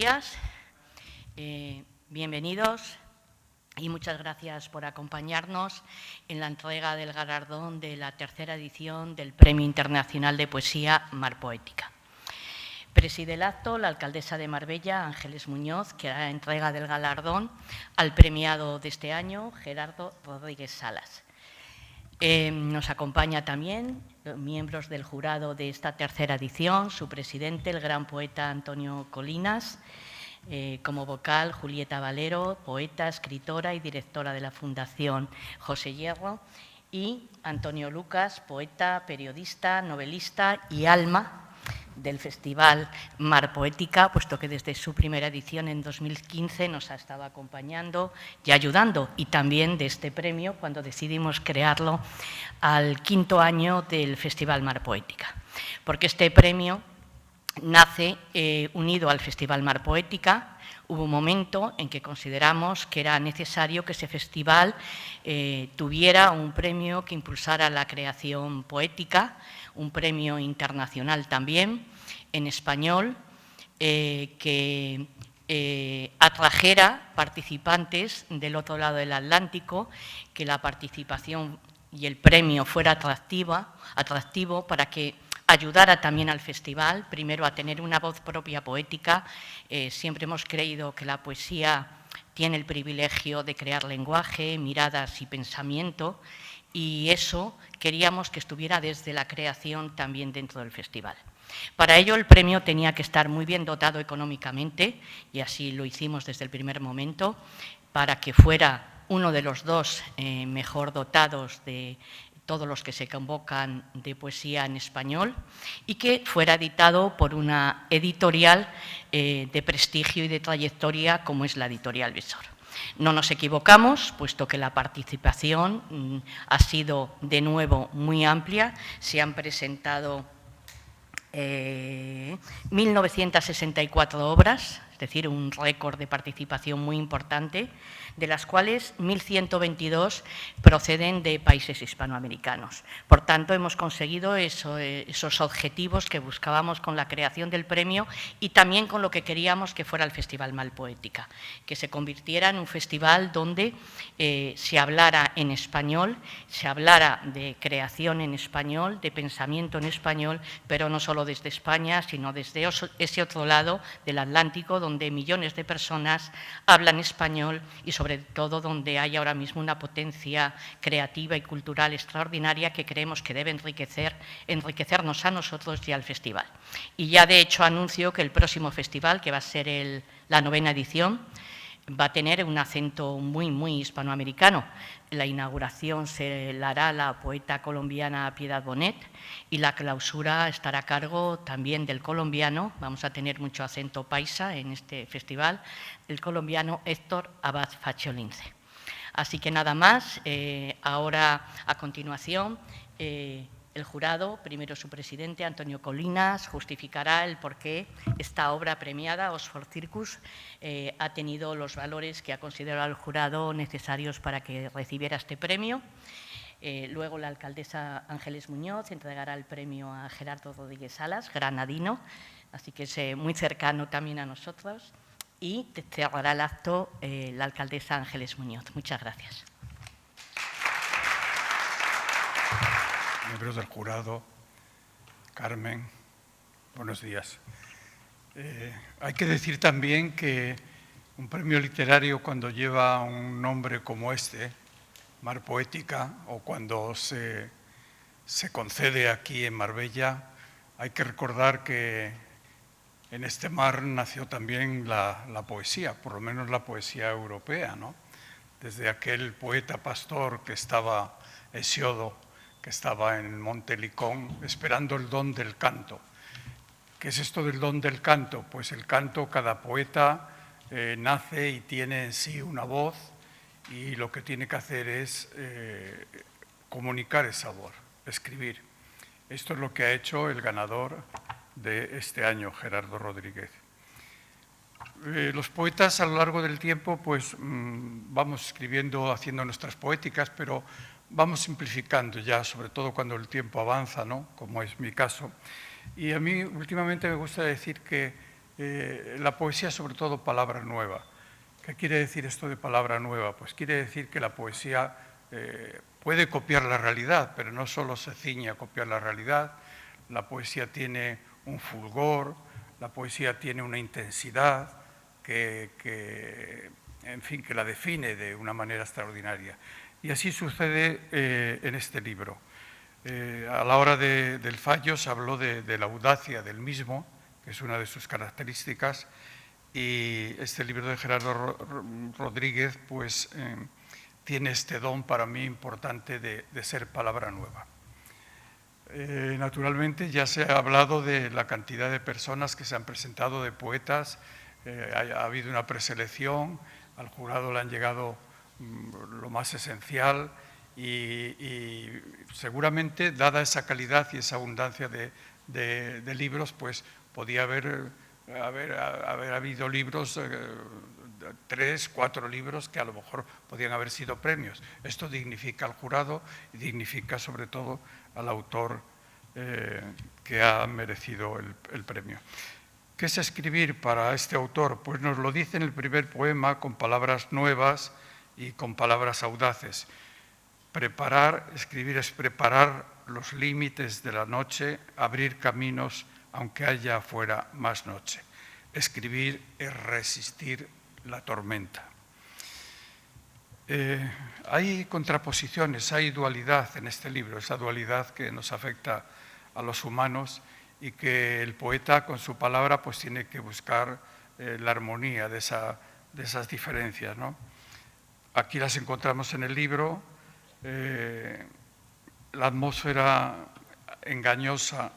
días, bienvenidos y muchas gracias por acompañarnos en la entrega del galardón de la tercera edición del Premio Internacional de Poesía Mar Poética. Preside el acto la alcaldesa de Marbella, Ángeles Muñoz, que hará entrega del galardón al premiado de este año, Gerardo Rodríguez Salas. Nos acompaña también miembros del jurado de esta tercera edición, su presidente, el gran poeta Antonio Colinas, como vocal Julieta Valero, poeta, escritora y directora de la Fundación José Hierro, y Antonio Lucas, poeta, periodista, novelista y alma del Festival Mar Poética, puesto que desde su primera edición en 2015 nos ha estado acompañando y ayudando, y también de este premio cuando decidimos crearlo al 5º año del Festival Mar Poética, porque este premio nace unido al Festival Mar Poética. Hubo un momento en que consideramos que era necesario que ese festival tuviera un premio que impulsara la creación poética, un premio internacional también, en español, que atrajera participantes del otro lado del Atlántico, que la participación y el premio fuera atractivo para que ayudara también al festival, primero a tener una voz propia poética. Siempre hemos creído que la poesía tiene el privilegio de crear lenguaje, miradas y pensamiento, y eso queríamos que estuviera desde la creación también dentro del festival. Para ello, el premio tenía que estar muy bien dotado económicamente, y así lo hicimos desde el primer momento, para que fuera uno de los dos mejor dotados de todos los que se convocan de poesía en español, y que fuera editado por una editorial de prestigio y de trayectoria como es la Editorial Visor. No nos equivocamos, puesto que la participación ha sido de nuevo muy amplia. Se han presentado 1.964 obras, es decir, un récord de participación muy importante, de las cuales 1.122 proceden de países hispanoamericanos. Por tanto, hemos conseguido esos objetivos que buscábamos con la creación del premio y también con lo que queríamos que fuera el Festival Mar Poética, que se convirtiera en un festival donde se hablara en español, se hablara de creación en español, de pensamiento en español, pero no solo desde España, sino desde ese otro lado del Atlántico, donde millones de personas hablan español y sobre todo donde hay ahora mismo una potencia creativa y cultural extraordinaria que creemos que debe enriquecernos a nosotros y al festival. Y ya de hecho anuncio que el próximo festival, que va a ser la 9ª edición, va a tener un acento muy hispanoamericano. La inauguración se la hará la poeta colombiana Piedad Bonet y la clausura estará a cargo también del colombiano, vamos a tener mucho acento paisa en este festival, el colombiano Héctor Abad Faciolince. Así que nada más, ahora a continuación el jurado, primero su presidente, Antonio Colinas, justificará el por qué esta obra premiada, Oxford Circus, ha tenido los valores que ha considerado el jurado necesarios para que recibiera este premio. Luego la alcaldesa Ángeles Muñoz entregará el premio a Gerardo Rodríguez Salas, granadino, así que es muy cercano también a nosotros. Y cerrará el acto la alcaldesa Ángeles Muñoz. Muchas gracias. Miembros del jurado, Carmen, buenos días. Hay que decir también que un premio literario, cuando lleva un nombre como este, Mar Poética, o cuando se concede aquí en Marbella, hay que recordar que en este mar nació también la poesía, por lo menos la poesía europea, ¿no? Desde aquel poeta pastor que estaba, Hesiodo, que estaba en Monte Licón esperando el don del canto. ¿Qué es esto del don del canto? Pues el canto, cada poeta nace y tiene en sí una voz, y lo que tiene que hacer es comunicar esa voz, escribir. Esto es lo que ha hecho el ganador de este año, Gerardo Rodríguez. Los poetas a lo largo del tiempo pues vamos escribiendo, haciendo nuestras poéticas, pero vamos simplificando ya, sobre todo cuando el tiempo avanza, ¿no? Como es mi caso. Y a mí últimamente me gusta decir que la poesía es sobre todo palabra nueva. ¿Qué quiere decir esto de palabra nueva? Pues quiere decir que la poesía puede copiar la realidad, pero no solo se ciñe a copiar la realidad. La poesía tiene un fulgor, la poesía tiene una intensidad que la define de una manera extraordinaria. Y así sucede en este libro. A la hora del fallo se habló de la audacia del mismo, que es una de sus características, y este libro de Gerardo Rodríguez pues, tiene este don para mí importante de ser palabra nueva. Naturalmente ya se ha hablado de la cantidad de personas que se han presentado, de poetas, ha habido una preselección, al jurado le han llegado lo más esencial y seguramente, dada esa calidad y esa abundancia de libros, pues podía haber habido libros, 3, 4 libros que a lo mejor podían haber sido premios. Esto dignifica al jurado y dignifica sobre todo al autor que ha merecido el premio. ¿Qué es escribir para este autor? Pues nos lo dice en el primer poema con palabras nuevas y con palabras audaces. Escribir es preparar los límites de la noche, abrir caminos aunque haya afuera más noche. Escribir es resistir la tormenta. Hay contraposiciones, hay dualidad en este libro, esa dualidad que nos afecta a los humanos y que el poeta con su palabra pues tiene que buscar la armonía de esas diferencias, ¿no? Aquí las encontramos en el libro. La atmósfera engañosa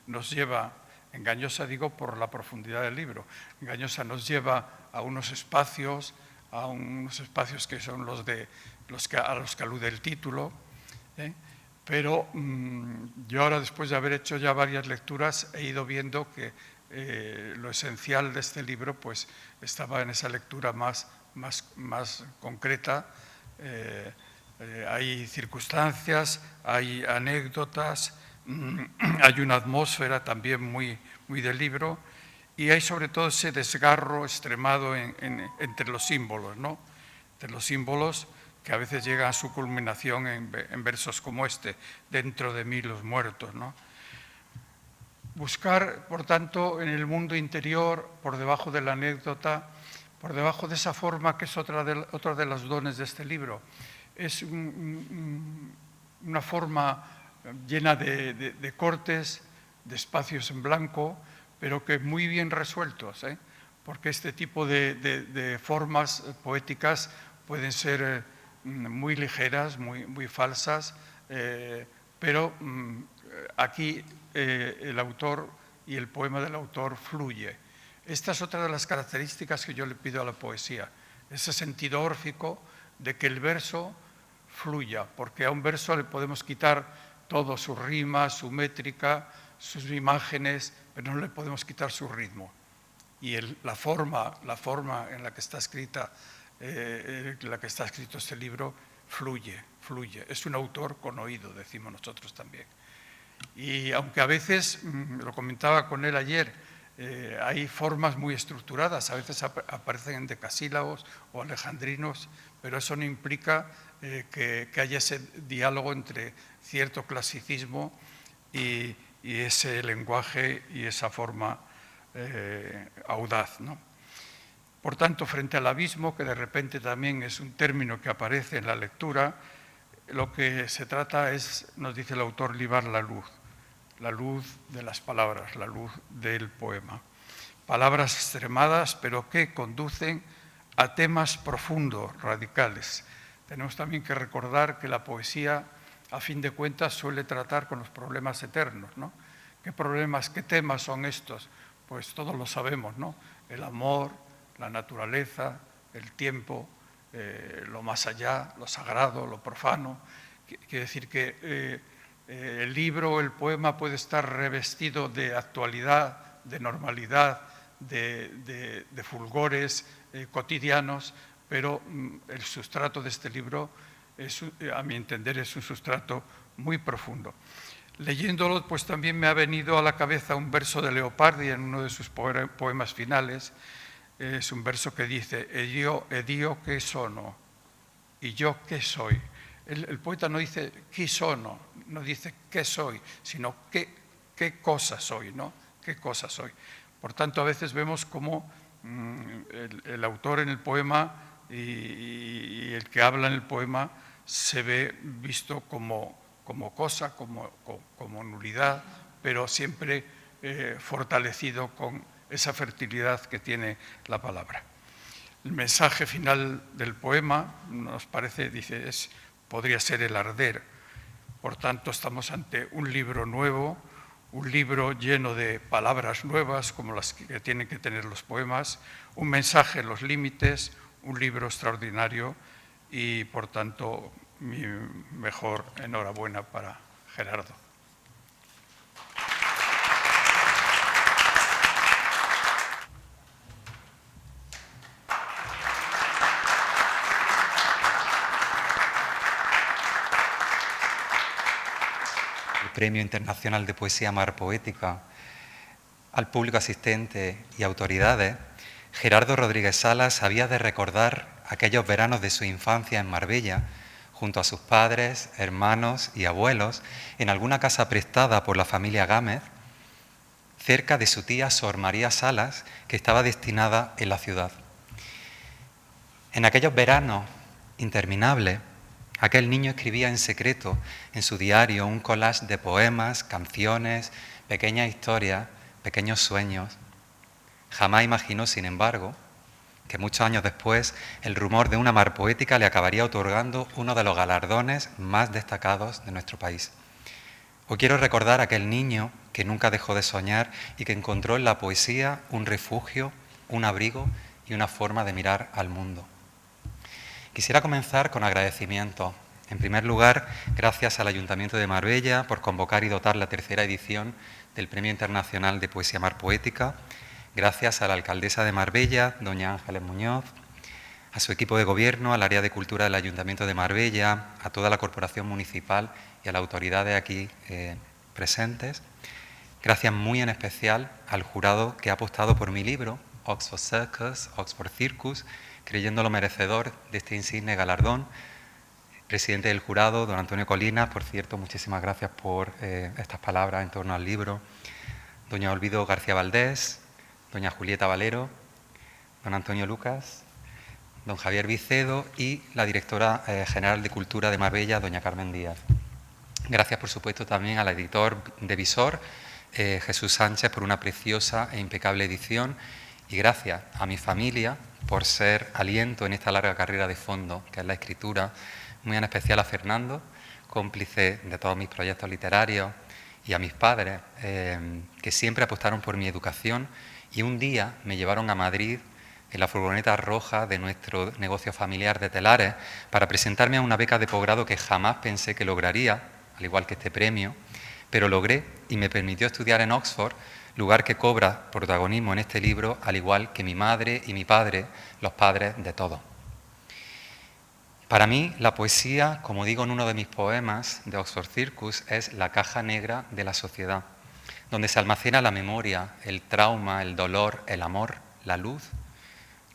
nos lleva, engañosa digo por la profundidad del libro, engañosa nos lleva a unos espacios que son a los que alude el título, pero yo ahora, después de haber hecho ya varias lecturas, he ido viendo que lo esencial de este libro pues estaba en esa lectura más concreta. Hay circunstancias, hay anécdotas, hay una atmósfera también muy del libro y hay sobre todo ese desgarro extremado entre los símbolos, ¿no? Entre los símbolos que a veces llegan a su culminación en versos como este, dentro de mí los muertos, ¿no? Buscar, por tanto, en el mundo interior, por debajo de la anécdota, por debajo de esa forma que es otro de los dones de este libro. Es una forma llena de cortes, de espacios en blanco, pero que muy bien resueltos, porque este tipo de formas poéticas pueden ser muy ligeras, muy falsas, pero aquí el autor y el poema del autor fluye. Esta es otra de las características que yo le pido a la poesía, ese sentido órfico de que el verso fluya, porque a un verso le podemos quitar todo, su rima, su métrica, sus imágenes, pero no le podemos quitar su ritmo. Y la forma en la que está escrito este libro fluye. Es un autor con oído, decimos nosotros también. Y aunque a veces, lo comentaba con él ayer, hay formas muy estructuradas, a veces aparecen en decasílabos o alejandrinos, pero eso no implica que haya ese diálogo entre cierto clasicismo y ese lenguaje y esa forma audaz, ¿no? Por tanto, frente al abismo, que de repente también es un término que aparece en la lectura, lo que se trata es, nos dice el autor, libar la luz de las palabras, la luz del poema. Palabras extremadas, pero que conducen a temas profundos, radicales. Tenemos también que recordar que la poesía, a fin de cuentas, suele tratar con los problemas eternos, ¿no? ¿Qué problemas, qué temas son estos? Pues todos lo sabemos, ¿no? El amor, la naturaleza, el tiempo, lo más allá, lo sagrado, lo profano. Quiere decir que el libro o el poema puede estar revestido de actualidad, de normalidad, de fulgores cotidianos, pero el sustrato de este libro, a mi entender, es un sustrato muy profundo. Leyéndolo, pues también me ha venido a la cabeza un verso de Leopardi en uno de sus poemas finales. Es un verso que dice: Dio che sono, y yo qué soy. El poeta no dice chi sono, no dice qué soy, sino qué cosa soy, ¿no? ¿Qué cosa soy? Por tanto, a veces vemos cómo el autor en el poema y el que habla en el poema se ve visto como cosa, como nulidad, pero siempre fortalecido con esa fertilidad que tiene la palabra. El mensaje final del poema nos parece, dice, podría ser el arder. Por tanto, estamos ante un libro nuevo, un libro lleno de palabras nuevas, como las que tienen que tener los poemas, un mensaje en los límites, un libro extraordinario y, por tanto, mi mejor enhorabuena para Gerardo. Premio Internacional de Poesía Mar Poética, al público asistente y autoridades, Gerardo Rodríguez Salas había de recordar aquellos veranos de su infancia en Marbella, junto a sus padres, hermanos y abuelos, en alguna casa prestada por la familia Gámez, cerca de su tía Sor María Salas, que estaba destinada en la ciudad. En aquellos veranos interminables, aquel niño escribía en secreto en su diario un collage de poemas, canciones, pequeñas historias, pequeños sueños. Jamás imaginó, sin embargo, que muchos años después el rumor de una mar poética le acabaría otorgando uno de los galardones más destacados de nuestro país. Hoy quiero recordar a aquel niño que nunca dejó de soñar y que encontró en la poesía un refugio, un abrigo y una forma de mirar al mundo. Quisiera comenzar con agradecimiento. En primer lugar, gracias al Ayuntamiento de Marbella por convocar y dotar la tercera edición del Premio Internacional de Poesía Mar Poética. Gracias a la alcaldesa de Marbella, doña Ángeles Muñoz, a su equipo de gobierno, al área de cultura del Ayuntamiento de Marbella, a toda la corporación municipal y a las autoridades aquí presentes. Gracias muy en especial al jurado que ha apostado por mi libro, Oxford Circus, Oxford Circus, creyéndolo merecedor de este insigne galardón. Presidente del jurado, don Antonio Colinas, por cierto, muchísimas gracias por estas palabras en torno al libro. Doña Olvido García Valdés, doña Julieta Valero, don Antonio Lucas, don Javier Vicedo y la directora general de Cultura de Marbella, doña Carmen Díaz. Gracias, por supuesto, también al editor de Visor, Jesús Sánchez, por una preciosa e impecable edición. Y gracias a mi familia por ser aliento en esta larga carrera de fondo, que es la escritura. Muy en especial a Fernando, cómplice de todos mis proyectos literarios, y a mis padres, que siempre apostaron por mi educación y un día me llevaron a Madrid en la furgoneta roja de nuestro negocio familiar de telares para presentarme a una beca de posgrado que jamás pensé que lograría, al igual que este premio, pero logré y me permitió estudiar en Oxford, lugar que cobra protagonismo en este libro, al igual que mi madre y mi padre, los padres de todos. Para mí, la poesía, como digo en uno de mis poemas de Oxford Circus, es la caja negra de la sociedad, donde se almacena la memoria, el trauma, el dolor, el amor, la luz.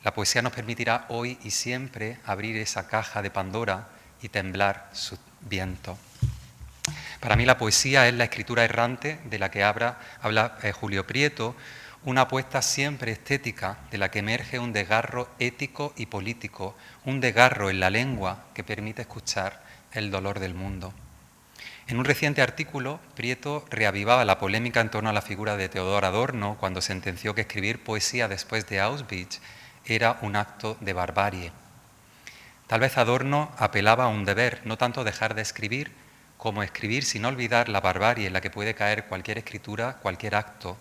La poesía nos permitirá hoy y siempre abrir esa caja de Pandora y temblar su viento. Para mí la poesía es la escritura errante de la que habla Julio Prieto, una apuesta siempre estética de la que emerge un desgarro ético y político, un desgarro en la lengua que permite escuchar el dolor del mundo. En un reciente artículo, Prieto reavivaba la polémica en torno a la figura de Teodor Adorno cuando sentenció que escribir poesía después de Auschwitz era un acto de barbarie. Tal vez Adorno apelaba a un deber, no tanto dejar de escribir, como escribir sin olvidar la barbarie en la que puede caer cualquier escritura, cualquier acto.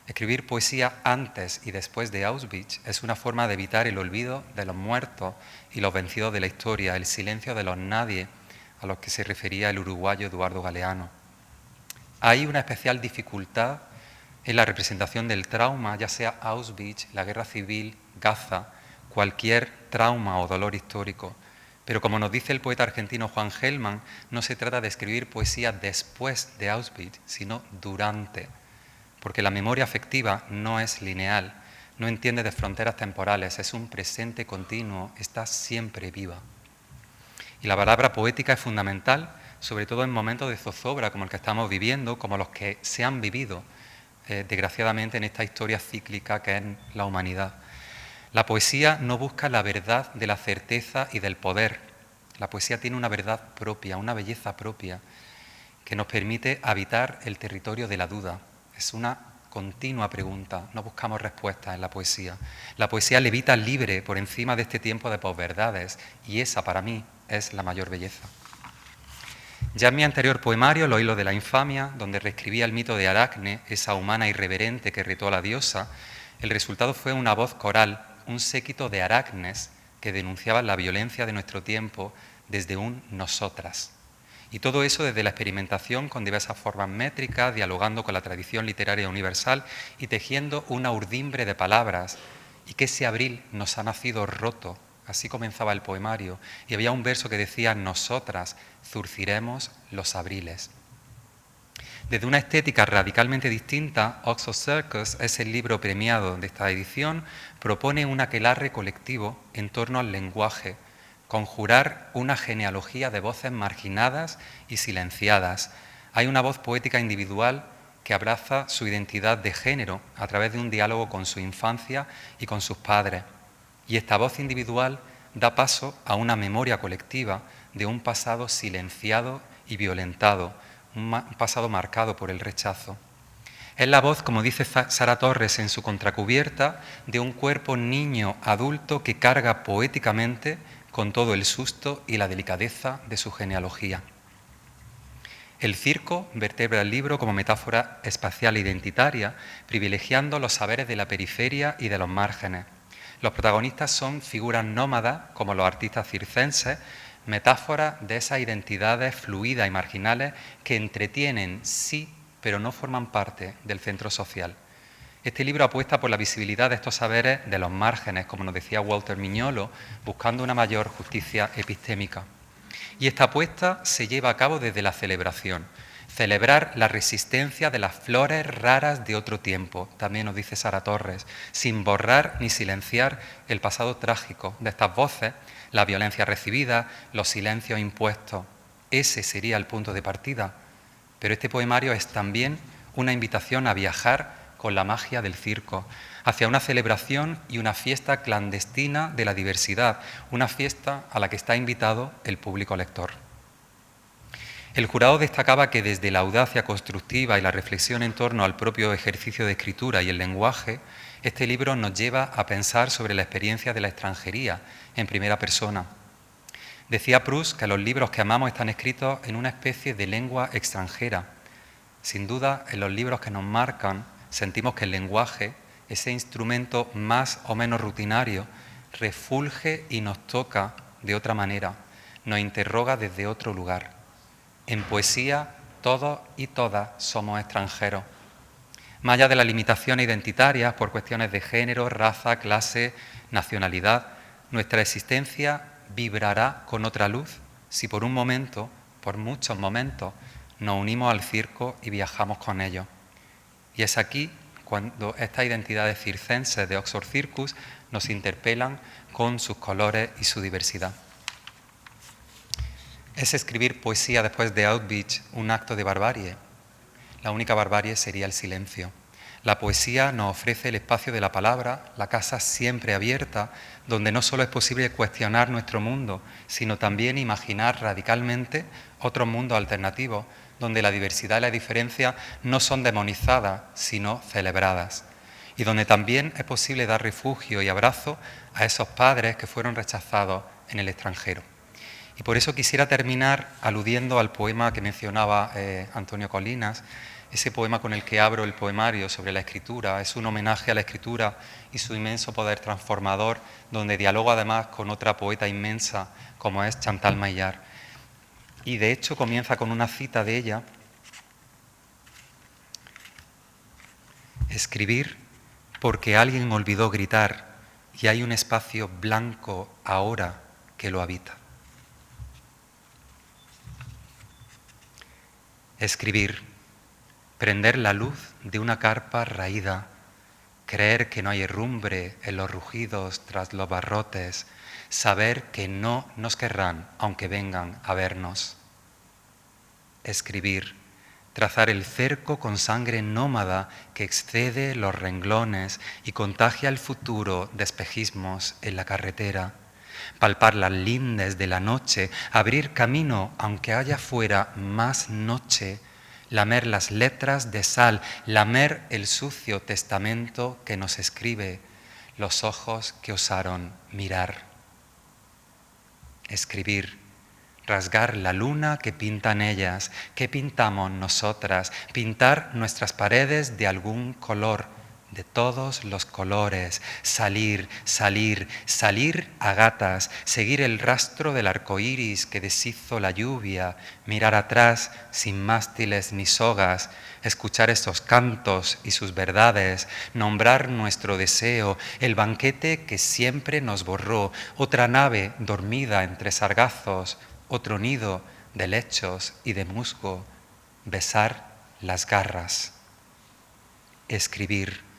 Escribir poesía antes y después de Auschwitz es una forma de evitar el olvido de los muertos y los vencidos de la historia, el silencio de los nadie, a los que se refería el uruguayo Eduardo Galeano. Hay una especial dificultad en la representación del trauma, ya sea Auschwitz, la guerra civil, Gaza, cualquier trauma o dolor histórico. Pero como nos dice el poeta argentino Juan Gelman, no se trata de escribir poesía después de Auschwitz, sino durante, porque la memoria afectiva no es lineal, no entiende de fronteras temporales, es un presente continuo, está siempre viva. Y la palabra poética es fundamental, sobre todo en momentos de zozobra como el que estamos viviendo, como los que se han vivido, desgraciadamente, en esta historia cíclica que es la humanidad. La poesía no busca la verdad de la certeza y del poder. La poesía tiene una verdad propia, una belleza propia, que nos permite habitar el territorio de la duda. Es una continua pregunta, no buscamos respuestas en la poesía. La poesía levita libre por encima de este tiempo de posverdades, y esa para mí es la mayor belleza. Ya en mi anterior poemario, Los hilos de la infamia, donde reescribía el mito de Aracne, esa humana irreverente que retó a la diosa, el resultado fue una voz coral, un séquito de aracnes que denunciaban la violencia de nuestro tiempo desde un nosotras. Y todo eso desde la experimentación con diversas formas métricas, dialogando con la tradición literaria universal y tejiendo una urdimbre de palabras. Y que ese abril nos ha nacido roto, así comenzaba el poemario, y había un verso que decía: nosotras zurciremos los abriles. Desde una estética radicalmente distinta, Oxford Circus, es el libro premiado de esta edición, propone un aquelarre colectivo en torno al lenguaje, conjurar una genealogía de voces marginadas y silenciadas. Hay una voz poética individual que abraza su identidad de género a través de un diálogo con su infancia y con sus padres. Y esta voz individual da paso a una memoria colectiva de un pasado silenciado y violentado, un pasado marcado por el rechazo. Es la voz, como dice Sara Torres en su contracubierta, de un cuerpo niño adulto que carga poéticamente con todo el susto y la delicadeza de su genealogía. El circo vertebra el libro como metáfora espacial e identitaria, privilegiando los saberes de la periferia y de los márgenes. Los protagonistas son figuras nómadas, como los artistas circenses, metáforas de esas identidades fluidas y marginales que entretienen, sí, pero no forman parte del centro social. Este libro apuesta por la visibilidad de estos saberes de los márgenes, como nos decía Walter Mignolo, buscando una mayor justicia epistémica. Y esta apuesta se lleva a cabo desde la celebración. Celebrar la resistencia de las flores raras de otro tiempo, también nos dice Sara Torres, sin borrar ni silenciar el pasado trágico de estas voces, la violencia recibida, los silencios impuestos. Ese sería el punto de partida. Pero este poemario es también una invitación a viajar con la magia del circo, hacia una celebración y una fiesta clandestina de la diversidad, una fiesta a la que está invitado el público lector. El jurado destacaba que desde la audacia constructiva y la reflexión en torno al propio ejercicio de escritura y el lenguaje, este libro nos lleva a pensar sobre la experiencia de la extranjería en primera persona. Decía Proust que los libros que amamos están escritos en una especie de lengua extranjera. Sin duda, en los libros que nos marcan, sentimos que el lenguaje, ese instrumento más o menos rutinario, refulge y nos toca de otra manera, nos interroga desde otro lugar. En poesía, todos y todas somos extranjeros. Más allá de las limitaciones identitarias por cuestiones de género, raza, clase, nacionalidad, nuestra existencia vibrará con otra luz si por un momento, por muchos momentos, nos unimos al circo y viajamos con ellos. Y es aquí cuando estas identidades circenses de Oxford Circus nos interpelan con sus colores y su diversidad. ¿Es escribir poesía después de Auschwitz un acto de barbarie? La única barbarie sería el silencio. La poesía nos ofrece el espacio de la palabra, la casa siempre abierta, donde no solo es posible cuestionar nuestro mundo, sino también imaginar radicalmente otros mundos alternativos, donde la diversidad y la diferencia no son demonizadas, sino celebradas, y donde también es posible dar refugio y abrazo a esos padres que fueron rechazados en el extranjero. Y por eso quisiera terminar aludiendo al poema que mencionaba Antonio Colinas, ese poema con el que abro el poemario sobre la escritura. Es un homenaje a la escritura y su inmenso poder transformador, donde dialogo además con otra poeta inmensa como es Chantal Maillard. Y de hecho comienza con una cita de ella: escribir porque alguien olvidó gritar y hay un espacio blanco ahora que lo habita. Escribir, prender la luz de una carpa raída, creer que no hay herrumbre en los rugidos tras los barrotes, saber que no nos querrán aunque vengan a vernos. Escribir, trazar el cerco con sangre nómada que excede los renglones y contagia el futuro de espejismos en la carretera. Palpar las lindes de la noche, abrir camino aunque haya fuera más noche, lamer las letras de sal, lamer el sucio testamento que nos escribe, los ojos que osaron mirar. Escribir, rasgar la luna que pintan ellas, que pintamos nosotras, pintar nuestras paredes de algún color, de todos los colores, salir, salir, salir a gatas, seguir el rastro del arco iris que deshizo la lluvia, mirar atrás sin mástiles ni sogas, escuchar estos cantos y sus verdades, nombrar nuestro deseo, el banquete que siempre nos borró, otra nave dormida entre sargazos, otro nido de lechos y de musgo, besar las garras, escribir,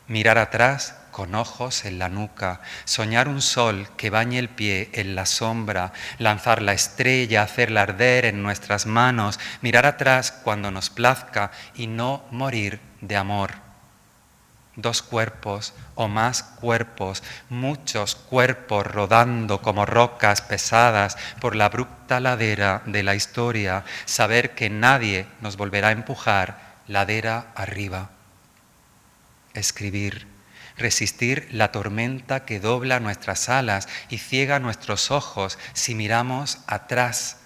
mirar atrás con ojos en la nuca, soñar un sol que bañe el pie en la sombra, lanzar la estrella, hacerla arder en nuestras manos, mirar atrás cuando nos plazca y no morir de amor. Dos cuerpos o más cuerpos, muchos cuerpos rodando como rocas pesadas por la abrupta ladera de la historia, saber que nadie nos volverá a empujar ladera arriba. Escribir, resistir la tormenta que dobla nuestras alas y ciega nuestros ojos si miramos atrás,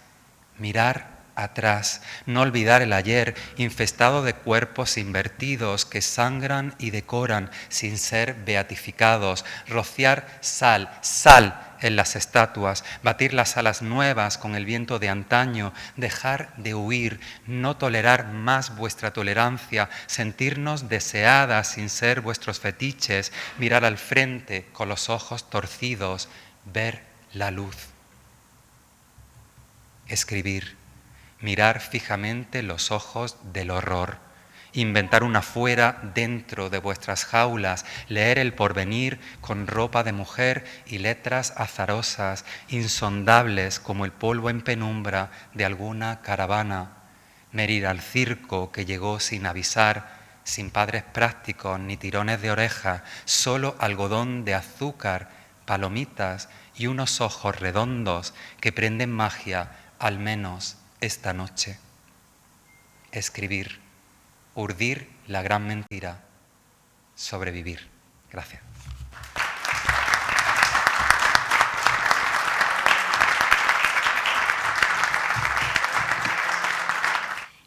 mirar atrás, no olvidar el ayer infestado de cuerpos invertidos que sangran y decoran sin ser beatificados, rociar sal, sal en las estatuas, batir las alas nuevas con el viento de antaño, dejar de huir, no tolerar más vuestra tolerancia, sentirnos deseadas sin ser vuestros fetiches, mirar al frente con los ojos torcidos, ver la luz. Escribir, mirar fijamente los ojos del horror, inventar una fuera dentro de vuestras jaulas, leer el porvenir con ropa de mujer y letras azarosas, insondables como el polvo en penumbra de alguna caravana, merir al circo que llegó sin avisar, sin padres prácticos ni tirones de oreja, solo algodón de azúcar, palomitas y unos ojos redondos que prenden magia, al menos esta noche. Escribir, urdir la gran mentira, sobrevivir. Gracias.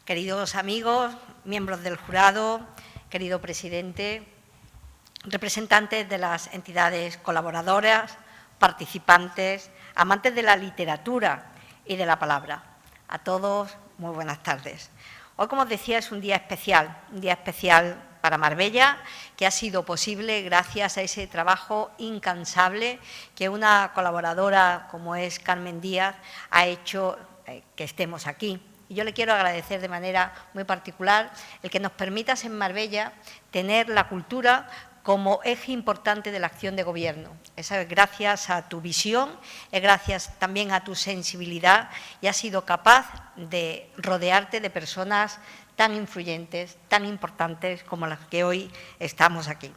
Queridos amigos, miembros del jurado, querido presidente, representantes de las entidades colaboradoras, participantes, amantes de la literatura y de la palabra. A todos, muy buenas tardes. Hoy, como os decía, es un día especial para Marbella, que ha sido posible gracias a ese trabajo incansable que una colaboradora como es Carmen Díaz ha hecho que estemos aquí. Y yo le quiero agradecer de manera muy particular el que nos permitas en Marbella tener la cultura como eje importante de la acción de gobierno. Eso es gracias a tu visión, es gracias también a tu sensibilidad y has sido capaz de rodearte de personas tan influyentes, tan importantes como las que hoy estamos aquí.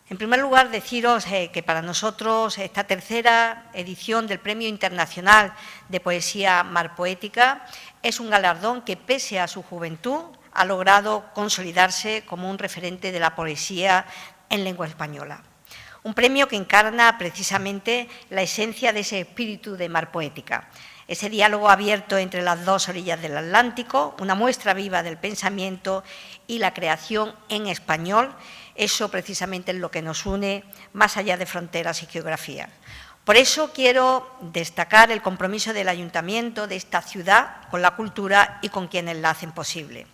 En primer lugar, deciros que para nosotros esta tercera edición del Premio Internacional de Poesía Marpoética es un galardón que, pese a su juventud, ha logrado consolidarse como un referente de la poesía en lengua española. Un premio que encarna precisamente la esencia de ese espíritu de Marpoética, ese diálogo abierto entre las dos orillas del Atlántico, una muestra viva del pensamiento y la creación en español. Eso precisamente es lo que nos une más allá de fronteras y geografías. Por eso quiero destacar el compromiso del Ayuntamiento de esta ciudad con la cultura y con quienes la hacen posible.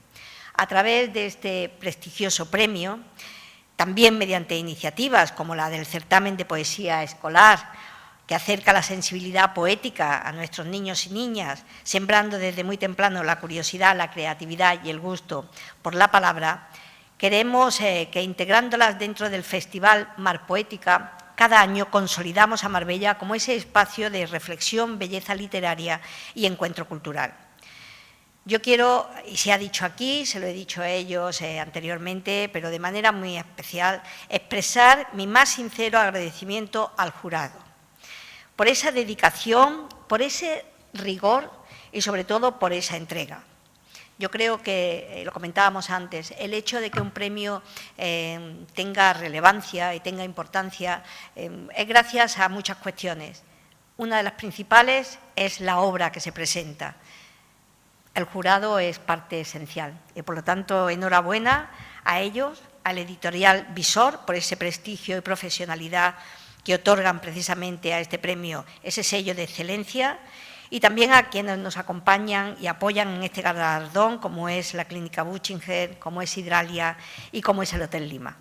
A través de este prestigioso premio, también mediante iniciativas como la del certamen de poesía escolar, que acerca la sensibilidad poética a nuestros niños y niñas, sembrando desde muy temprano la curiosidad, la creatividad y el gusto por la palabra, queremos que integrándolas dentro del Festival Mar Poética, cada año consolidamos a Marbella como ese espacio de reflexión, belleza literaria y encuentro cultural. Yo quiero, y se ha dicho aquí, se lo he dicho a ellos anteriormente, pero de manera muy especial, expresar mi más sincero agradecimiento al jurado por esa dedicación, por ese rigor y sobre todo por esa entrega. Yo creo que, lo comentábamos antes, el hecho de que un premio tenga relevancia y tenga importancia es gracias a muchas cuestiones. Una de las principales es la obra que se presenta. El jurado es parte esencial y, por lo tanto, enhorabuena a ellos, al editorial Visor, por ese prestigio y profesionalidad que otorgan precisamente a este premio ese sello de excelencia, y también a quienes nos acompañan y apoyan en este galardón, como es la Clínica Buchinger, como es Hidralia y como es el Hotel Lima.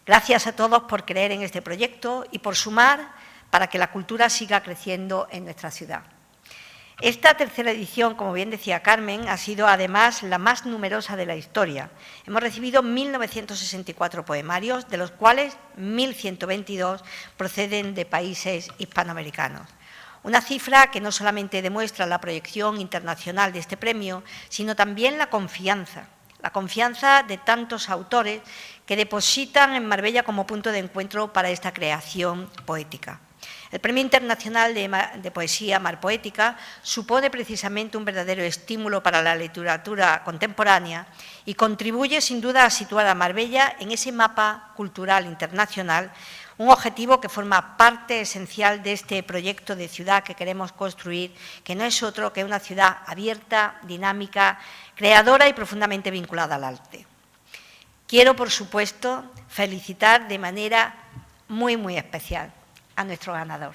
Gracias a todos por creer en este proyecto y por sumar para que la cultura siga creciendo en nuestra ciudad. Esta tercera edición, como bien decía Carmen, ha sido además la más numerosa de la historia. Hemos recibido 1.964 poemarios, de los cuales 1.122 proceden de países hispanoamericanos. Una cifra que no solamente demuestra la proyección internacional de este premio, sino también la confianza de tantos autores que depositan en Marbella como punto de encuentro para esta creación poética. El Premio Internacional de Poesía Mar Poética supone precisamente un verdadero estímulo para la literatura contemporánea y contribuye sin duda a situar a Marbella en ese mapa cultural internacional, un objetivo que forma parte esencial de este proyecto de ciudad que queremos construir, que no es otro que una ciudad abierta, dinámica, creadora y profundamente vinculada al arte. Quiero, por supuesto, felicitar de manera muy especial a nuestro ganador.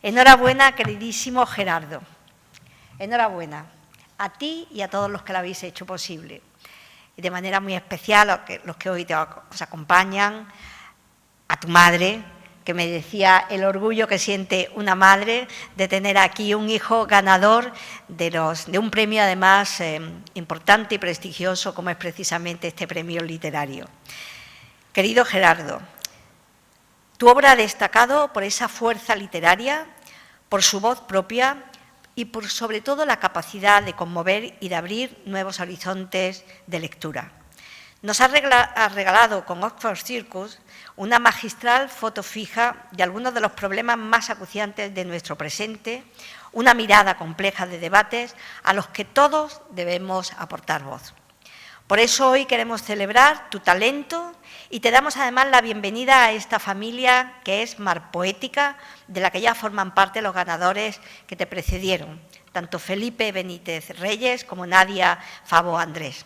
Enhorabuena, queridísimo Gerardo. Enhorabuena a ti y a todos los que lo habéis hecho posible. Y de manera muy especial a los que hoy os acompañan, a tu madre, que me decía el orgullo que siente una madre de tener aquí un hijo ganador de un premio además importante y prestigioso como es precisamente este premio literario. Querido Gerardo, tu obra ha destacado por esa fuerza literaria, por su voz propia y por sobre todo la capacidad de conmover y de abrir nuevos horizontes de lectura. Nos has regalado con Oxford Circus una magistral foto fija de algunos de los problemas más acuciantes de nuestro presente, una mirada compleja de debates a los que todos debemos aportar voz. Por eso hoy queremos celebrar tu talento y te damos además la bienvenida a esta familia que es Mar Poética, de la que ya forman parte los ganadores que te precedieron, tanto Felipe Benítez Reyes como Nadia Favo Andrés.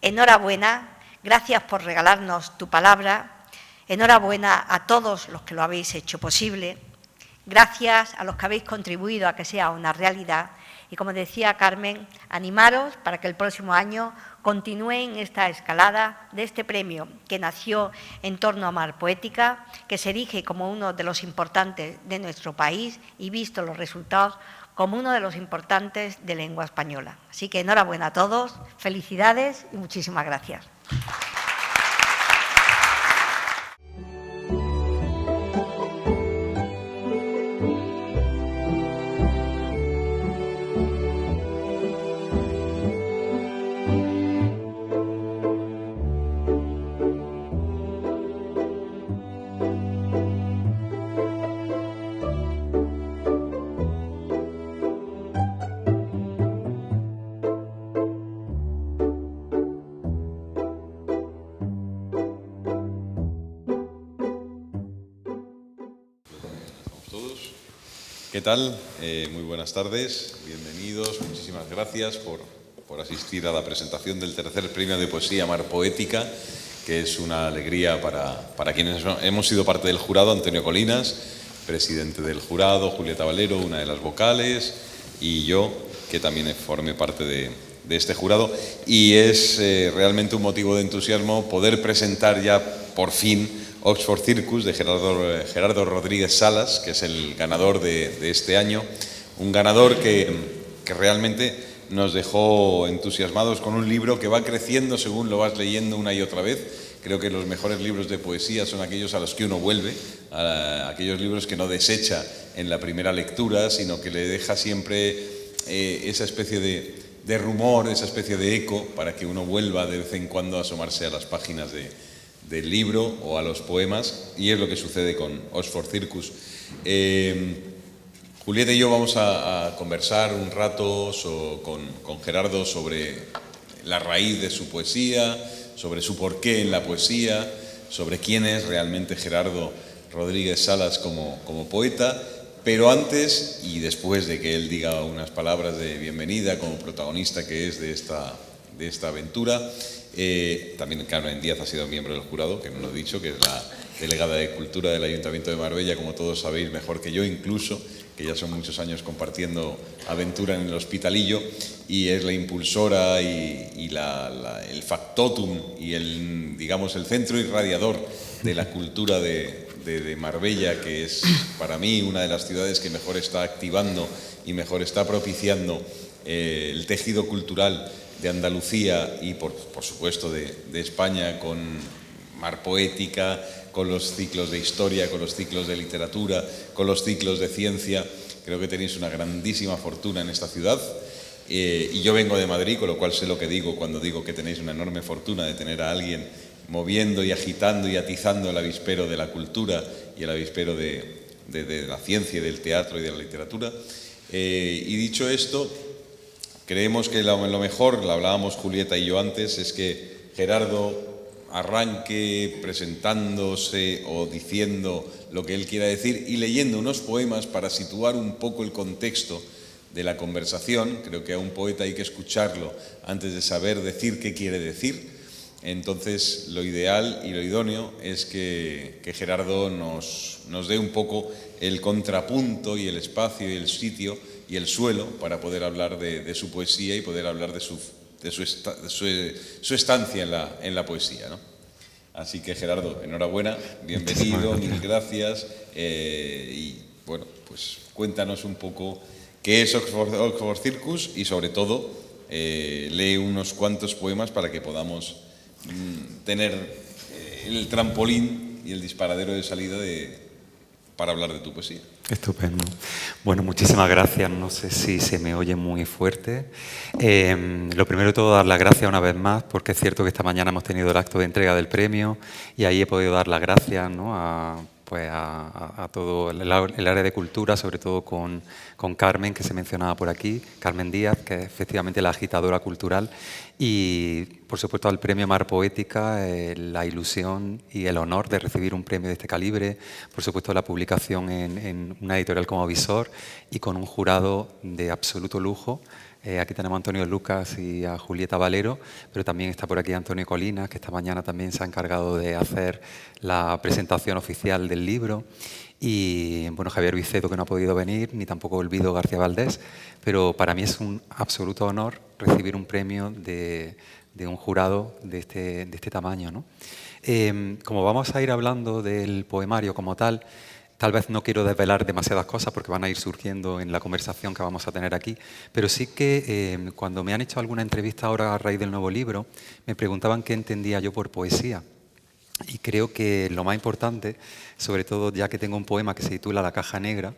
Enhorabuena, gracias por regalarnos tu palabra, enhorabuena a todos los que lo habéis hecho posible, gracias a los que habéis contribuido a que sea una realidad y, como decía Carmen, animaros para que el próximo año continúen esta escalada de este premio que nació en torno a Mar Poética, que se erige como uno de los importantes de nuestro país y, visto los resultados, como uno de los importantes de lengua española. Así que enhorabuena a todos, felicidades y muchísimas gracias. ¿Qué tal? Muy buenas tardes, bienvenidos, muchísimas gracias por asistir a la presentación del tercer premio de poesía Mar Poética, que es una alegría para quienes hemos sido parte del jurado: Antonio Colinas, presidente del jurado, Julieta Valero, una de las vocales, y yo, que también formé parte de este jurado. Y es realmente un motivo de entusiasmo poder presentar ya por fin Oxford Circus de Gerardo Rodríguez Salas, que es el ganador de este año. Un ganador que realmente nos dejó entusiasmados con un libro que va creciendo según lo vas leyendo una y otra vez. Creo que los mejores libros de poesía son aquellos a los que uno vuelve, a aquellos libros que no desecha en la primera lectura, sino que le deja siempre esa especie de rumor, esa especie de eco, para que uno vuelva de vez en cuando a asomarse a las páginas del libro o a los poemas, y es lo que sucede con Oxford Circus. Julieta y yo vamos a conversar un rato con Gerardo sobre la raíz de su poesía, sobre su porqué en la poesía, sobre quién es realmente Gerardo Rodríguez Salas como poeta, pero antes y después de que él diga unas palabras de bienvenida como protagonista que es de esta aventura, también Carmen Díaz ha sido miembro del jurado, que no lo he dicho, que es la delegada de Cultura del Ayuntamiento de Marbella, como todos sabéis mejor que yo incluso, que ya son muchos años compartiendo aventura en el Hospitalillo, y es la impulsora y el factotum y el centro irradiador de la cultura de Marbella, que es para mí una de las ciudades que mejor está activando y mejor está propiciando el tejido cultural de Andalucía y por supuesto de España, con Mar Poética, con los ciclos de historia, con los ciclos de literatura, con los ciclos de ciencia. Creo que tenéis una grandísima fortuna en esta ciudad. Y yo vengo de Madrid, con lo cual sé lo que digo cuando digo que tenéis una enorme fortuna de tener a alguien moviendo y agitando y atizando el avispero de la cultura y el avispero de la ciencia y del teatro y de la literatura. Y dicho esto, creemos que lo mejor, lo hablábamos Julieta y yo antes, es que Gerardo arranque presentándose o diciendo lo que él quiera decir y leyendo unos poemas para situar un poco el contexto de la conversación. Creo que a un poeta hay que escucharlo antes de saber decir qué quiere decir. Entonces, lo ideal y lo idóneo es que Gerardo nos dé un poco el contrapunto y el espacio y el sitio y el suelo para poder hablar de su poesía y poder hablar de su estancia en la poesía, ¿no? Así que, Gerardo, enhorabuena, bienvenido, mil gracias. Y bueno, pues cuéntanos un poco qué es Oxford Circus y, sobre todo, lee unos cuantos poemas para que podamos tener el trampolín y el disparadero de salida para hablar de tu poesía. Estupendo. Bueno, muchísimas gracias. No sé si se me oye muy fuerte. Lo primero de todo, dar las gracias una vez más, porque es cierto que esta mañana hemos tenido el acto de entrega del premio y ahí he podido dar las gracias, ¿no?, a todo el área de cultura, sobre todo con Carmen, que se mencionaba por aquí, Carmen Díaz, que es efectivamente la agitadora cultural, y por supuesto al premio Mar Poética, la ilusión y el honor de recibir un premio de este calibre, por supuesto la publicación en una editorial como Visor y con un jurado de absoluto lujo. Aquí tenemos a Antonio Lucas y a Julieta Valero, pero también está por aquí Antonio Colinas, que esta mañana también se ha encargado de hacer la presentación oficial del libro. Y bueno, Javier Vicedo, que no ha podido venir, ni tampoco Olvido García Valdés, pero para mí es un absoluto honor recibir un premio de un jurado de este tamaño, ¿no? Como vamos a ir hablando del poemario como tal vez no quiero desvelar demasiadas cosas porque van a ir surgiendo en la conversación que vamos a tener aquí, pero sí que cuando me han hecho alguna entrevista ahora a raíz del nuevo libro, me preguntaban qué entendía yo por poesía. Y creo que lo más importante, sobre todo ya que tengo un poema que se titula La caja negra,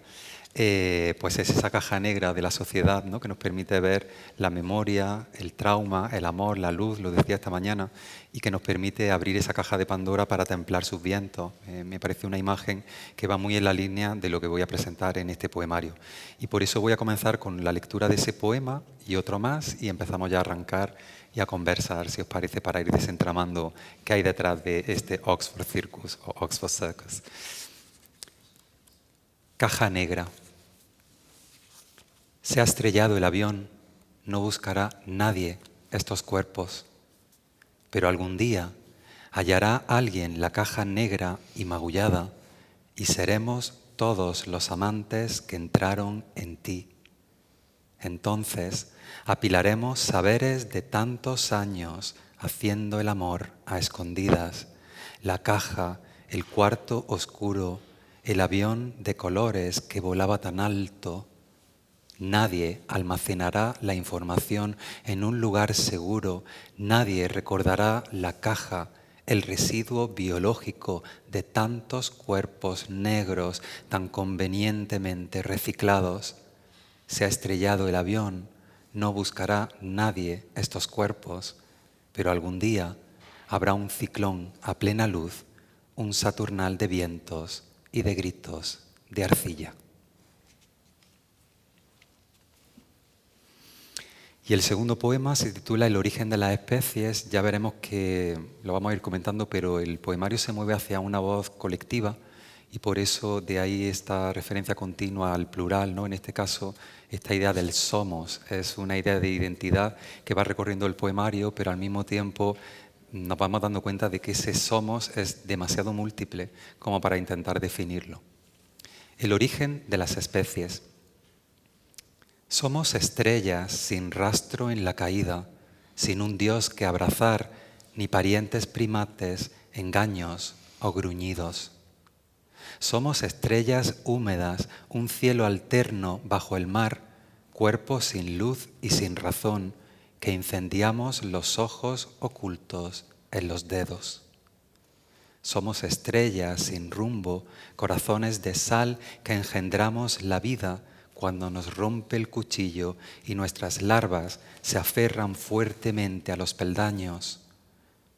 pues es esa caja negra de la sociedad, ¿no?, que nos permite ver la memoria, el trauma, el amor, la luz, lo decía esta mañana, y que nos permite abrir esa caja de Pandora para templar sus vientos. Me parece una imagen que va muy en la línea de lo que voy a presentar en este poemario. Y por eso voy a comenzar con la lectura de ese poema y otro más, y empezamos ya a arrancar y a conversar, si os parece, para ir desentramando qué hay detrás de este Oxford Circus o Oxford Circus. Caja negra. Se ha estrellado el avión, no buscará nadie estos cuerpos, pero algún día hallará alguien la caja negra y magullada y seremos todos los amantes que entraron en ti. Entonces apilaremos saberes de tantos años haciendo el amor a escondidas. La caja el cuarto oscuro, el avión de colores que volaba tan alto. Nadie almacenará la información en un lugar seguro, nadie recordará la caja, el residuo biológico de tantos cuerpos negros tan convenientemente reciclados. Se ha estrellado el avión, no buscará nadie estos cuerpos, pero algún día habrá un ciclón a plena luz, un saturnal de vientos y de gritos de arcilla. Y el segundo poema se titula El origen de las especies. Ya veremos que lo vamos a ir comentando, pero el poemario se mueve hacia una voz colectiva y por eso de ahí esta referencia continua al plural, ¿no? En este caso, esta idea del somos es una idea de identidad que va recorriendo el poemario, pero al mismo tiempo nos vamos dando cuenta de que ese somos es demasiado múltiple como para intentar definirlo. El origen de las especies. Somos estrellas sin rastro en la caída, sin un Dios que abrazar, ni parientes primates, engaños o gruñidos. Somos estrellas húmedas, un cielo alterno bajo el mar, cuerpos sin luz y sin razón, que incendiamos los ojos ocultos en los dedos. Somos estrellas sin rumbo, corazones de sal que engendramos la vida, cuando nos rompe el cuchillo y nuestras larvas se aferran fuertemente a los peldaños.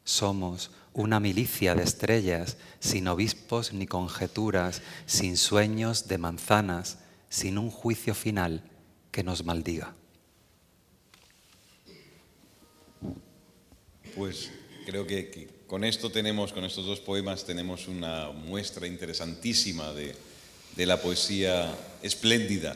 Somos una milicia de estrellas, sin obispos ni conjeturas, sin sueños de manzanas, sin un juicio final que nos maldiga. Pues creo que con estos dos poemas, tenemos una muestra interesantísima de la poesía espléndida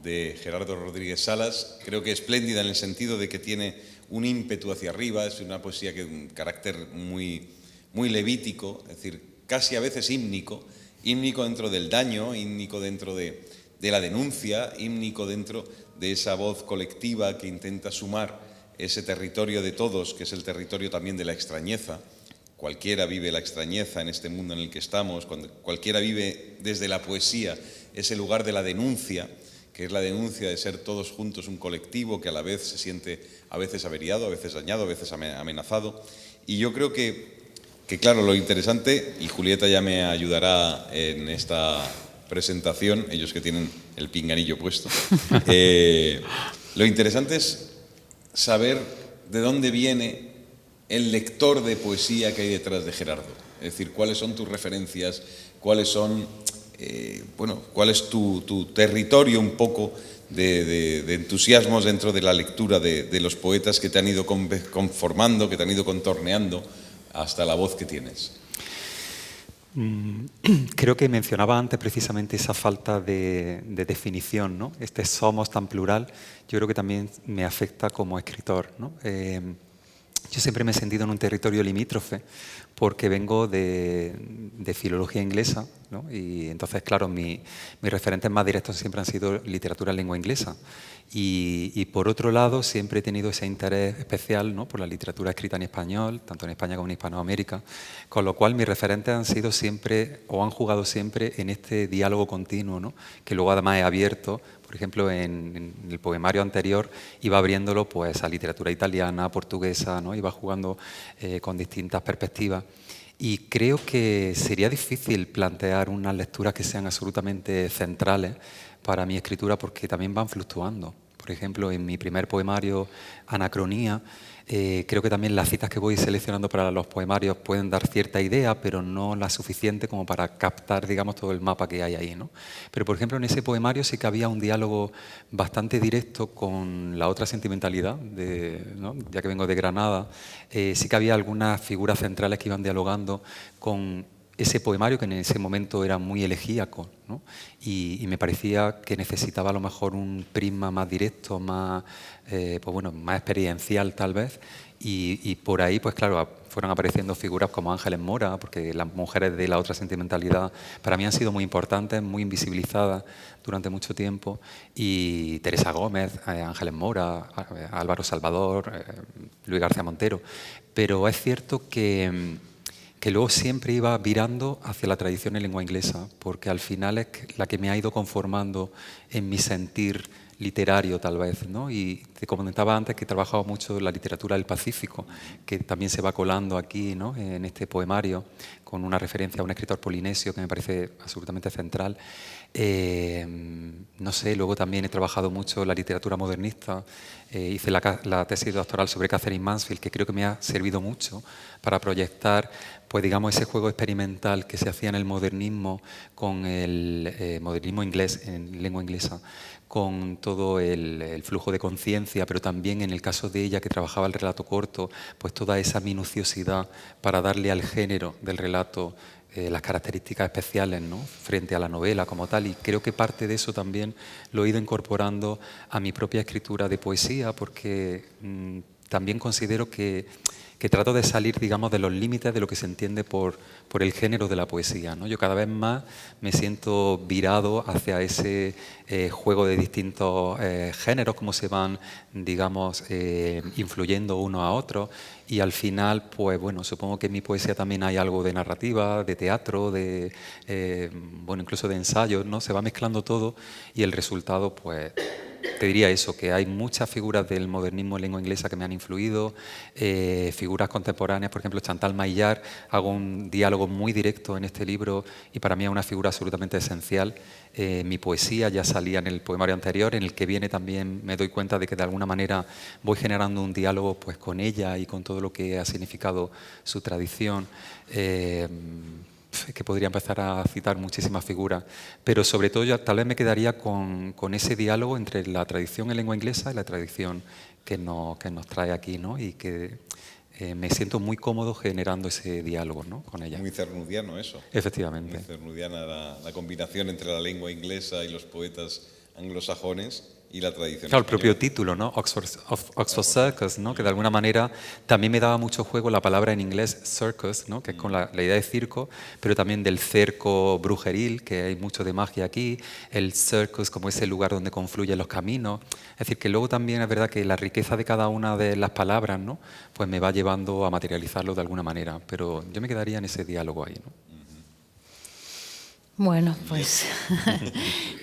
de Gerardo Rodríguez Salas. Creo que espléndida en el sentido de que tiene un ímpetu hacia arriba, es una poesía que un carácter muy, muy levítico, es decir, casi a veces hímnico dentro del daño, hímnico dentro de la denuncia, hímnico dentro de esa voz colectiva que intenta sumar ese territorio de todos, que es el territorio también de la extrañeza. Cualquiera vive la extrañeza en este mundo en el que estamos, cualquiera vive desde la poesía ese lugar de la denuncia, que es la denuncia de ser todos juntos un colectivo que a la vez se siente a veces averiado, a veces dañado, a veces amenazado. Y yo creo que claro, lo interesante, y Julieta ya me ayudará en esta presentación, ellos que tienen el pinganillo puesto, lo interesante es saber de dónde viene el lector de poesía que hay detrás de Gerardo. Es decir, cuáles son tus referencias, cuáles son, cuál es tu territorio un poco de entusiasmos dentro de la lectura de los poetas que te han ido conformando, que te han ido contorneando hasta la voz que tienes. Creo que mencionaba antes precisamente esa falta de definición, ¿no? Este somos tan plural, yo creo que también me afecta como escritor, ¿no? Yo siempre me he sentido en un territorio limítrofe porque vengo de filología inglesa, ¿no? Y entonces, claro, mis referentes más directos siempre han sido literatura en lengua inglesa. Y por otro lado, siempre he tenido ese interés especial, ¿no? Por la literatura escrita en español, tanto en España como en Hispanoamérica, con lo cual mis referentes han sido siempre, o han jugado siempre en este diálogo continuo, ¿no? Que luego además he abierto. Por ejemplo, en el poemario anterior iba abriéndolo pues, a literatura italiana, portuguesa, ¿no? Iba jugando con distintas perspectivas. Y creo que sería difícil plantear unas lecturas que sean absolutamente centrales para mi escritura porque también van fluctuando. Por ejemplo, en mi primer poemario, Anacronía, creo que también las citas que voy seleccionando para los poemarios pueden dar cierta idea, pero no la suficiente como para captar, digamos, todo el mapa que hay ahí, ¿no? Pero, por ejemplo, en ese poemario sí que había un diálogo bastante directo con la otra sentimentalidad, ¿no? Ya que vengo de Granada, sí que había algunas figuras centrales que iban dialogando con ese poemario que en ese momento era muy elegíaco, ¿no? Y me parecía que necesitaba a lo mejor un prisma más directo, más, más experiencial tal vez, y por ahí, pues claro, fueron apareciendo figuras como Ángeles Mora, porque las mujeres de la otra sentimentalidad para mí han sido muy importantes, muy invisibilizadas durante mucho tiempo, y Teresa Gómez, Ángeles Mora, Álvaro Salvador, Luis García Montero, pero es cierto que que luego siempre iba virando hacia la tradición en lengua inglesa, porque al final es la que me ha ido conformando en mi sentir literario, tal vez, ¿no? Y te comentaba antes que he trabajado mucho en la literatura del Pacífico, que también se va colando aquí, ¿no?, en este poemario, con una referencia a un escritor polinesio que me parece absolutamente central. No sé, luego también he trabajado mucho la literatura modernista, hice la tesis doctoral sobre Catherine Mansfield, que creo que me ha servido mucho para proyectar, pues digamos, ese juego experimental que se hacía en el modernismo con el modernismo inglés, en lengua inglesa, con todo el flujo de conciencia, pero también en el caso de ella, que trabajaba el relato corto, pues toda esa minuciosidad para darle al género del relato las características especiales, ¿no?, frente a la novela como tal, y creo que parte de eso también lo he ido incorporando a mi propia escritura de poesía, porque también considero que trato de salir, digamos, de los límites de lo que se entiende por el género de la poesía, ¿no? Yo cada vez más me siento virado hacia ese juego de distintos géneros, cómo se van, digamos, influyendo uno a otro, y al final, pues bueno, supongo que en mi poesía también hay algo de narrativa, de teatro, de bueno, incluso de ensayos, ¿no? Se va mezclando todo y el resultado, pues te diría eso, que hay muchas figuras del modernismo en lengua inglesa que me han influido, figuras contemporáneas, por ejemplo, Chantal Maillard, hago un diálogo muy directo en este libro y para mí es una figura absolutamente esencial. Mi poesía ya salía en el poemario anterior, en el que viene también me doy cuenta de que de alguna manera voy generando un diálogo, pues, con ella y con todo lo que ha significado su tradición. Que podría empezar a citar muchísimas figuras, pero sobre todo yo tal vez me quedaría con ese diálogo entre la tradición en lengua inglesa y la tradición que nos trae aquí, ¿no? Y que me siento muy cómodo generando ese diálogo, ¿no?, con ella. Muy cernudiano eso. Efectivamente. Muy cernudiana la combinación entre la lengua inglesa y los poetas anglosajones y la tradición Claro, el española. propio título, ¿no? Oxford Circus, ¿no?, que de alguna manera también me daba mucho juego la palabra en inglés circus, ¿no?, que es con la idea de circo, pero también del cerco brujeril, que hay mucho de magia aquí, el circus como ese lugar donde confluyen los caminos. Es decir, que luego también es verdad que la riqueza de cada una de las palabras, ¿no?, pues me va llevando a materializarlo de alguna manera, pero yo me quedaría en ese diálogo ahí, ¿no? Bueno, pues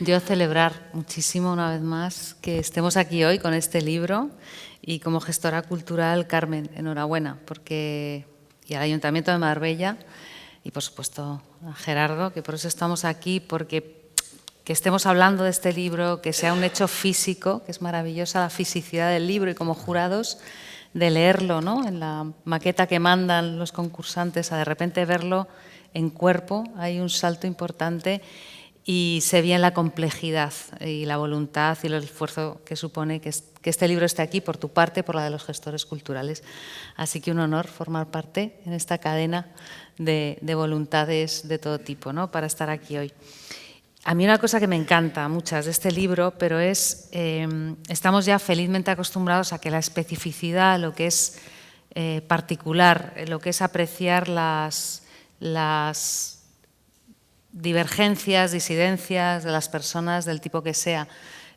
yo celebrar muchísimo una vez más que estemos aquí hoy con este libro, y como gestora cultural, Carmen, enhorabuena, porque y al Ayuntamiento de Marbella y por supuesto a Gerardo, que por eso estamos aquí, porque que estemos hablando de este libro, que sea un hecho físico, que es maravillosa la fisicidad del libro, y como jurados de leerlo, ¿no?, en la maqueta que mandan los concursantes, a de repente verlo en cuerpo, hay un salto importante y se ve en la complejidad y la voluntad y el esfuerzo que supone que este libro esté aquí por tu parte, por la de los gestores culturales. Así que un honor formar parte en esta cadena de voluntades de todo tipo, ¿no?, para estar aquí hoy. A mí una cosa que me encanta, muchas, de este libro, pero es, estamos ya felizmente acostumbrados a que la especificidad, lo que es particular, lo que es apreciar las divergencias, disidencias de las personas del tipo que sea.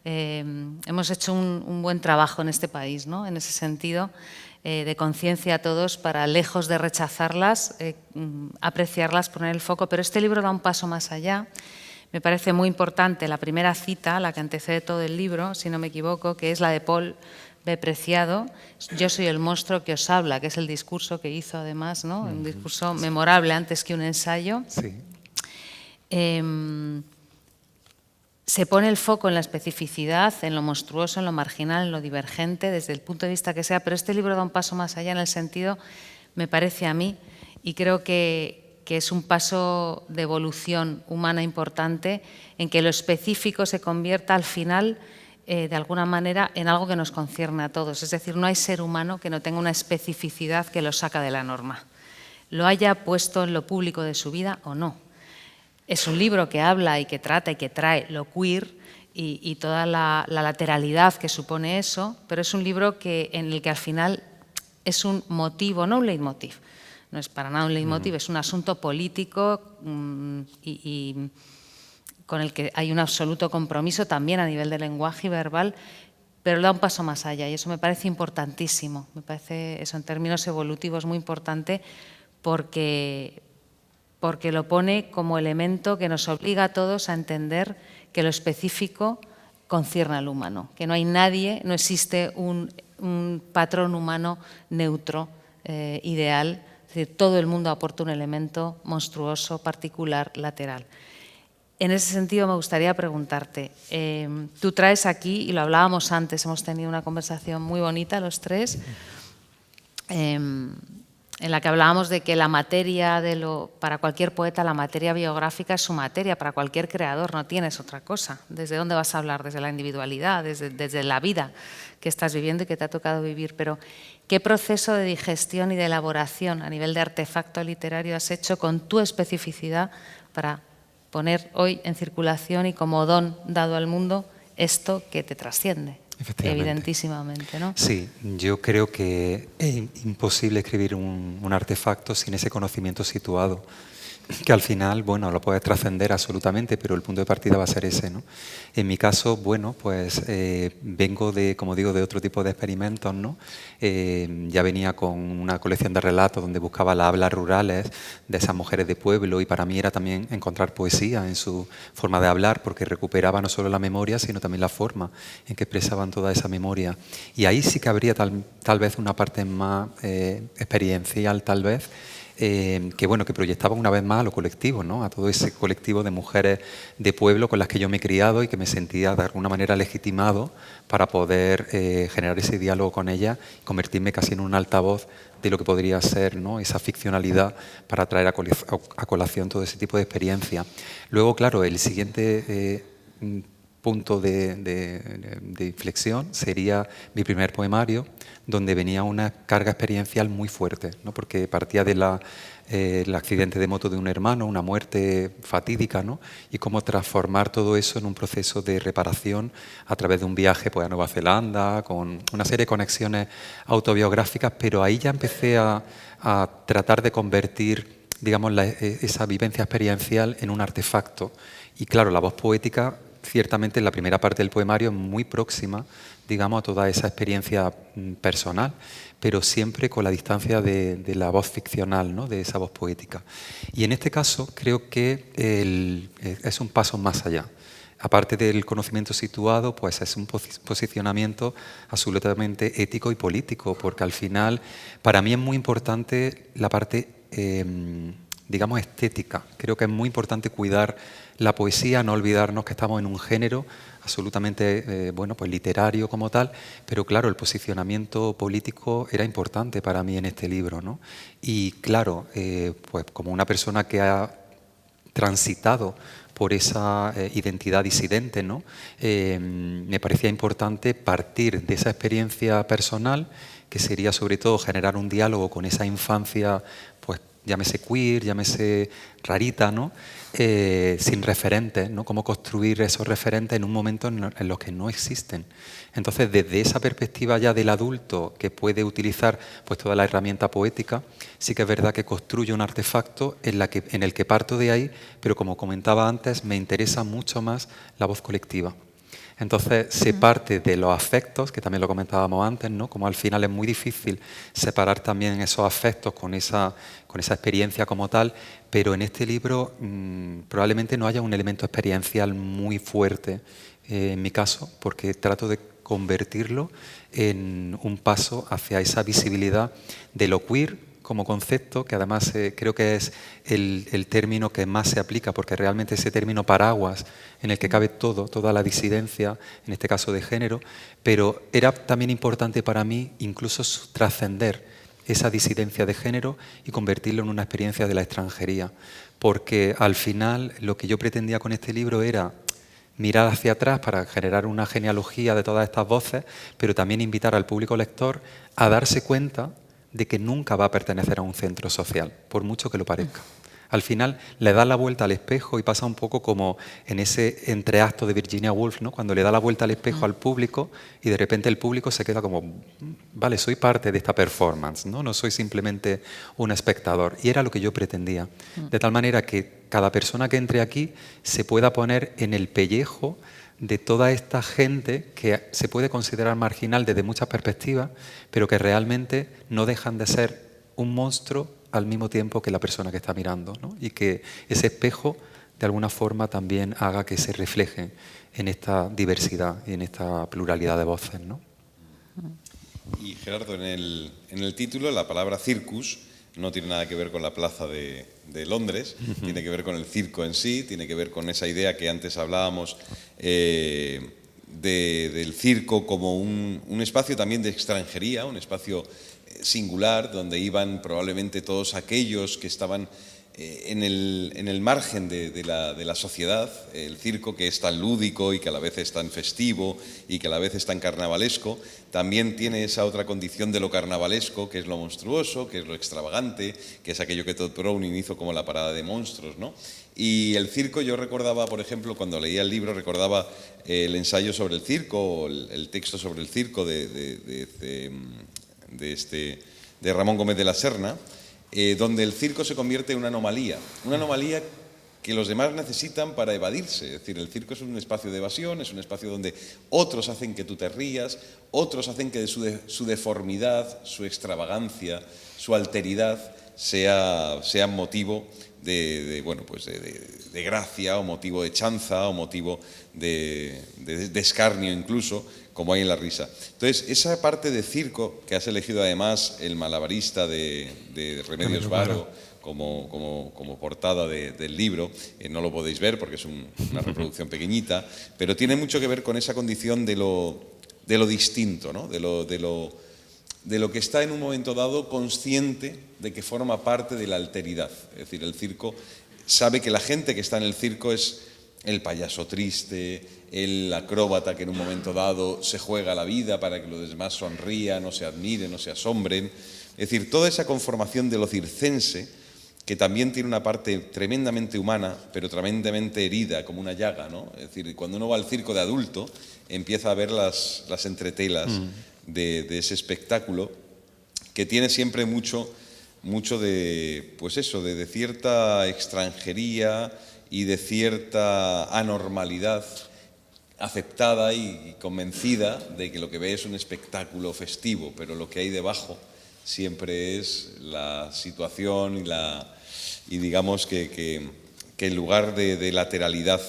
Hemos hecho un buen trabajo en este país, ¿no?, en ese sentido, de conciencia a todos para, lejos de rechazarlas, apreciarlas, poner el foco. Pero este libro da un paso más allá. Me parece muy importante la primera cita, la que antecede todo el libro, si no me equivoco, que es la de Paul B. Preciado, yo soy el monstruo que os habla, que es el discurso que hizo además, ¿no?, un discurso memorable antes que un ensayo. Sí. Se pone el foco en la especificidad, en lo monstruoso, en lo marginal, en lo divergente, desde el punto de vista que sea, pero este libro da un paso más allá en el sentido, me parece a mí, y creo que es un paso de evolución humana importante, en que lo específico se convierta al final, de alguna manera, en algo que nos concierne a todos. Es decir, no hay ser humano que no tenga una especificidad que lo saca de la norma, lo haya puesto en lo público de su vida o no. Es un libro que habla y que trata y que trae lo queer y toda la lateralidad que supone eso, pero es un libro en el que al final es un motivo, no un leitmotiv. No es para nada un leitmotiv, es un asunto político y con el que hay un absoluto compromiso también a nivel de lenguaje y verbal, pero da un paso más allá y eso me parece importantísimo. Me parece eso en términos evolutivos muy importante, porque lo pone como elemento que nos obliga a todos a entender que lo específico concierne al humano, que no hay nadie, no existe un patrón humano neutro, ideal, es decir, todo el mundo aporta un elemento monstruoso, particular, lateral. En ese sentido, me gustaría preguntarte, tú traes aquí, y lo hablábamos antes, hemos tenido una conversación muy bonita los tres, en la que hablábamos de que la materia, para cualquier poeta, la materia biográfica es su materia, para cualquier creador no tienes otra cosa. ¿Desde dónde vas a hablar? Desde la individualidad, desde la vida que estás viviendo y que te ha tocado vivir. Pero, ¿qué proceso de digestión y de elaboración a nivel de artefacto literario has hecho con tu especificidad para poner hoy en circulación y como don dado al mundo esto que te trasciende? Evidentísimamente, ¿no? Sí, yo creo que es imposible escribir un artefacto sin ese conocimiento situado, que al final, bueno, lo puedes trascender absolutamente, pero el punto de partida va a ser ese, ¿no? En mi caso, bueno, pues vengo de, como digo, de otro tipo de experimentos, ¿no? Ya venía con una colección de relatos donde buscaba las hablas rurales de esas mujeres de pueblo, y para mí era también encontrar poesía en su forma de hablar, porque recuperaba no solo la memoria, sino también la forma en que expresaban toda esa memoria. Y ahí sí que habría tal vez una parte más experiencial, tal vez, que bueno, que proyectaba una vez más a lo colectivo, ¿no? A todo ese colectivo de mujeres de pueblo con las que yo me he criado y que me sentía de alguna manera legitimado para poder generar ese diálogo con ellas y convertirme casi en un altavoz de lo que podría ser, ¿no? Esa ficcionalidad para traer a colación todo ese tipo de experiencia. Luego, claro, el siguiente punto de inflexión sería mi primer poemario, donde venía una carga experiencial muy fuerte, ¿no? Porque partía del accidente de moto de un hermano, una muerte fatídica, ¿no? Y cómo transformar todo eso en un proceso de reparación a través de un viaje, pues, a Nueva Zelanda, con una serie de conexiones autobiográficas, pero ahí ya empecé a tratar de convertir, digamos, esa vivencia experiencial en un artefacto. Y claro, la voz poética, ciertamente en la primera parte del poemario, es muy próxima, digamos, a toda esa experiencia personal, pero siempre con la distancia de la voz ficcional, ¿no? De esa voz poética. Y en este caso creo que es un paso más allá. Aparte del conocimiento situado, pues es un posicionamiento absolutamente ético y político, porque al final para mí es muy importante la parte, digamos, estética. Creo que es muy importante cuidar la poesía, no olvidarnos que estamos en un género absolutamente bueno, pues literario como tal, pero claro, el posicionamiento político era importante para mí en este libro, ¿no? Y claro, pues como una persona que ha transitado por esa identidad disidente, ¿no? Me parecía importante partir de esa experiencia personal, que sería sobre todo generar un diálogo con esa infancia, pues llámese queer, llámese rarita, ¿no? Sin referentes, ¿no? Cómo construir esos referentes en un momento en los que no existen. Entonces, desde esa perspectiva ya del adulto que puede utilizar pues toda la herramienta poética, sí que es verdad que construye un artefacto en el que parto de ahí, pero como comentaba antes, me interesa mucho más la voz colectiva. Entonces se parte de los afectos, que también lo comentábamos antes, ¿no? Como al final es muy difícil separar también esos afectos con esa experiencia como tal, pero en este libro probablemente no haya un elemento experiencial muy fuerte en mi caso, porque trato de convertirlo en un paso hacia esa visibilidad de lo queer como concepto, que además creo que es el término que más se aplica, porque realmente ese término paraguas en el que cabe toda la disidencia, en este caso de género, pero era también importante para mí incluso trascender esa disidencia de género y convertirlo en una experiencia de la extranjería, porque al final lo que yo pretendía con este libro era mirar hacia atrás para generar una genealogía de todas estas voces, pero también invitar al público lector a darse cuenta de que nunca va a pertenecer a un centro social, por mucho que lo parezca. Al final le da la vuelta al espejo y pasa un poco como en ese entreacto de Virginia Woolf, ¿no? Cuando le da la vuelta al espejo al público y de repente el público se queda como, vale, soy parte de esta performance, no soy simplemente un espectador. Y era lo que yo pretendía. De tal manera que cada persona que entre aquí se pueda poner en el pellejo de toda esta gente que se puede considerar marginal desde muchas perspectivas, pero que realmente no dejan de ser un monstruo al mismo tiempo que la persona que está mirando, ¿no? Y que ese espejo de alguna forma también haga que se refleje en esta diversidad y en esta pluralidad de voces, ¿no? Y Gerardo, en el título la palabra circus no tiene nada que ver con la plaza de Londres, tiene que ver con el circo en sí, tiene que ver con esa idea que antes hablábamos del circo como un espacio también de extranjería, un espacio singular, donde iban probablemente todos aquellos que estaban en el margen de la sociedad. El circo, que es tan lúdico y que a la vez es tan festivo y que a la vez es tan carnavalesco, también tiene esa otra condición de lo carnavalesco, que es lo monstruoso, que es lo extravagante, que es aquello que Todd Browning hizo como la parada de monstruos, ¿no? Y el circo, yo recordaba, por ejemplo, cuando leía el libro, recordaba el ensayo sobre el circo, o el texto sobre el circo de Ramón Gómez de la Serna, donde el circo se convierte en una anomalía que los demás necesitan para evadirse. Es decir, el circo es un espacio de evasión, es un espacio donde otros hacen que tú te rías, otros hacen que su deformidad, su extravagancia, su alteridad sea motivo de gracia, o motivo de chanza, o motivo de escarnio incluso, como hay en la risa. Entonces, esa parte de circo, que has elegido además el malabarista de Remedios Varo como portada del libro, no lo podéis ver porque es una reproducción pequeñita, pero tiene mucho que ver con esa condición de lo distinto, ¿no? de lo que está en un momento dado consciente de que forma parte de la alteridad. Es decir, el circo sabe que la gente que está en el circo es el payaso triste, el acróbata que en un momento dado se juega la vida para que los demás sonrían, o se admiren, o se asombren. Es decir, toda esa conformación de lo circense, que también tiene una parte tremendamente humana, pero tremendamente herida, como una llaga, ¿no? Es decir, cuando uno va al circo de adulto, empieza a ver las entretelas de ese espectáculo, que tiene siempre mucho de, pues eso, de cierta extranjería y de cierta anormalidad aceptada y convencida de que lo que ve es un espectáculo festivo, pero lo que hay debajo siempre es la situación y digamos que en lugar de lateralidad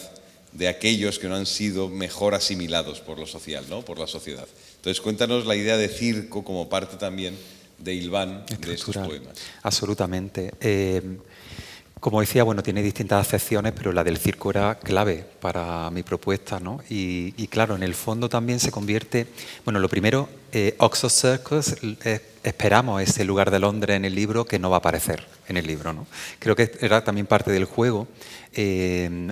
de aquellos que no han sido mejor asimilados por lo social, ¿no? Por la sociedad. Entonces, cuéntanos la idea de circo como parte también de hilván de estos poemas. Absolutamente. Como decía, bueno, tiene distintas acepciones, pero la del circo era clave para mi propuesta, ¿no? Y claro, en el fondo también se convierte... Bueno, lo primero, Oxford Circus, esperamos ese lugar de Londres en el libro que no va a aparecer en el libro, ¿no? Creo que era también parte del juego.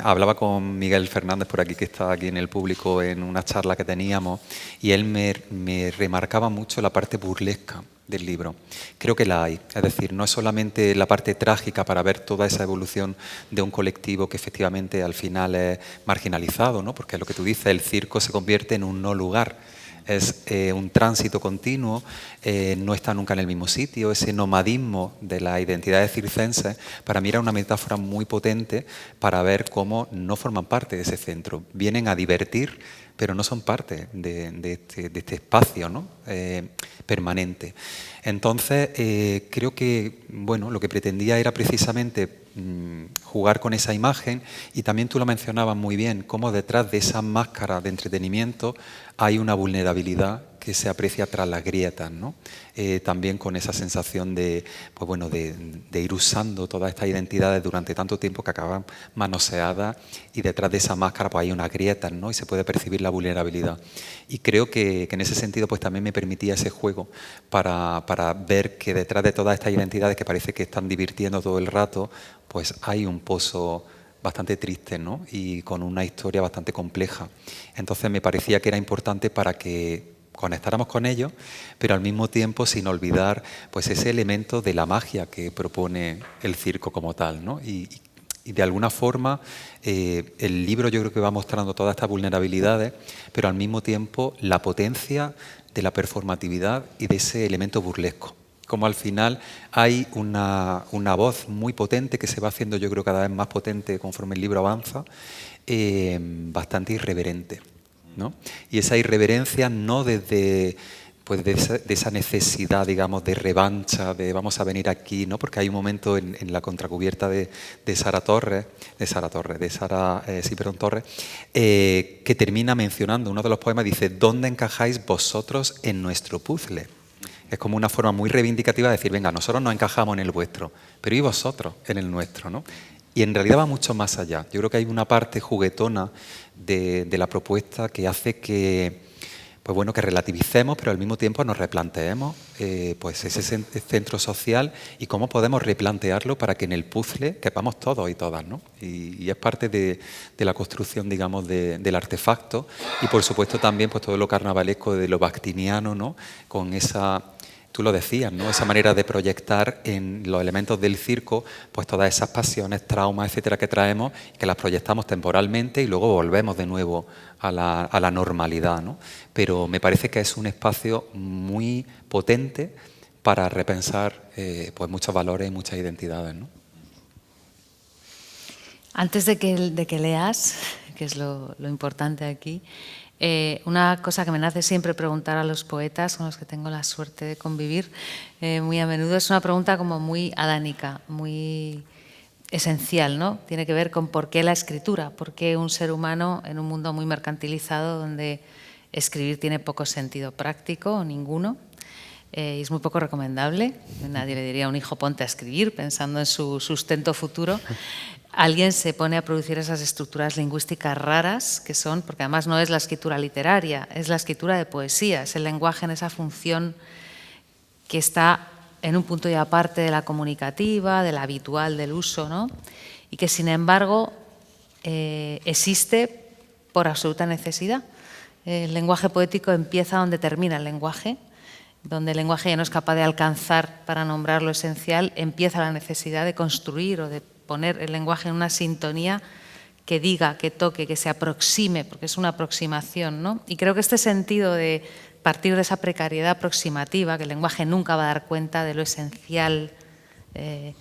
Hablaba con Miguel Fernández por aquí, que está aquí en el público, en una charla que teníamos, y él me remarcaba mucho la parte burlesca del libro. Creo que la hay, es decir, no es solamente la parte trágica para ver toda esa evolución de un colectivo que efectivamente al final es marginalizado, ¿no? Porque lo que tú dices, el circo se convierte en un no lugar, es un tránsito continuo, no está nunca en el mismo sitio. Ese nomadismo de las identidades circenses para mí era una metáfora muy potente para ver cómo no forman parte de ese centro, vienen a divertir, pero no son parte de este espacio, ¿no? Permanente. Entonces, creo que bueno, lo que pretendía era precisamente jugar con esa imagen, y también tú lo mencionabas muy bien, cómo detrás de esa máscara de entretenimiento hay una vulnerabilidad que se aprecia tras las grietas, ¿no? También con esa sensación de ir usando todas estas identidades durante tanto tiempo que acaban manoseadas, y detrás de esa máscara pues hay unas grietas, ¿no? Y se puede percibir la vulnerabilidad. Y creo que en ese sentido pues también me permitía ese juego para ver que detrás de todas estas identidades que parece que están divirtiendo todo el rato, pues hay un pozo bastante triste, ¿no? Y con una historia bastante compleja. Entonces me parecía que era importante para que conectáramos con ellos, pero al mismo tiempo sin olvidar pues ese elemento de la magia que propone el circo como tal, ¿no? Y de alguna forma el libro yo creo que va mostrando todas estas vulnerabilidades, pero al mismo tiempo la potencia de la performatividad y de ese elemento burlesco. Como al final hay una voz muy potente que se va haciendo, yo creo, cada vez más potente conforme el libro avanza, bastante irreverente, ¿no? Y esa irreverencia no desde pues de esa necesidad, digamos, de revancha, de vamos a venir aquí, ¿no? Porque hay un momento en la contracubierta de Sara Torres, que termina mencionando uno de los poemas, dice: ¿dónde encajáis vosotros en nuestro puzzle? Es como una forma muy reivindicativa de decir, venga, nosotros nos encajamos en el vuestro, pero ¿y vosotros en el nuestro, ¿no? Y en realidad va mucho más allá. Yo creo que hay una parte juguetona de la propuesta que hace que, pues bueno, que relativicemos, pero al mismo tiempo nos replanteemos pues ese centro social y cómo podemos replantearlo para que en el puzzle quepamos todos y todas, ¿no? Y es parte de la construcción, digamos, del artefacto, y por supuesto también pues todo lo carnavalesco de lo bactiniano, ¿no? Con esa, tú lo decías, ¿no? Esa manera de proyectar en los elementos del circo pues todas esas pasiones, traumas, etcétera, que traemos, que las proyectamos temporalmente y luego volvemos de nuevo a la normalidad, ¿no? Pero me parece que es un espacio muy potente para repensar pues muchos valores y muchas identidades, ¿no? Antes de que leas, que es lo importante aquí, una cosa que me nace siempre preguntar a los poetas con los que tengo la suerte de convivir muy a menudo, es una pregunta como muy adánica, muy esencial, ¿no? Tiene que ver con por qué la escritura, por qué un ser humano en un mundo muy mercantilizado donde escribir tiene poco sentido práctico o ninguno, y es muy poco recomendable. Nadie le diría a un hijo ponte a escribir pensando en su sustento futuro. Alguien se pone a producir esas estructuras lingüísticas raras que son, porque además no es la escritura literaria, es la escritura de poesía, es el lenguaje en esa función que está en un punto y aparte de la comunicativa, de la habitual, del uso, ¿no? Y que sin embargo existe por absoluta necesidad. El lenguaje poético empieza donde termina el lenguaje, donde el lenguaje ya no es capaz de alcanzar para nombrar lo esencial, empieza la necesidad de construir o de poner el lenguaje en una sintonía que diga, que toque, que se aproxime, porque es una aproximación, ¿no? Y creo que este sentido de partir de esa precariedad aproximativa, que el lenguaje nunca va a dar cuenta de lo esencial,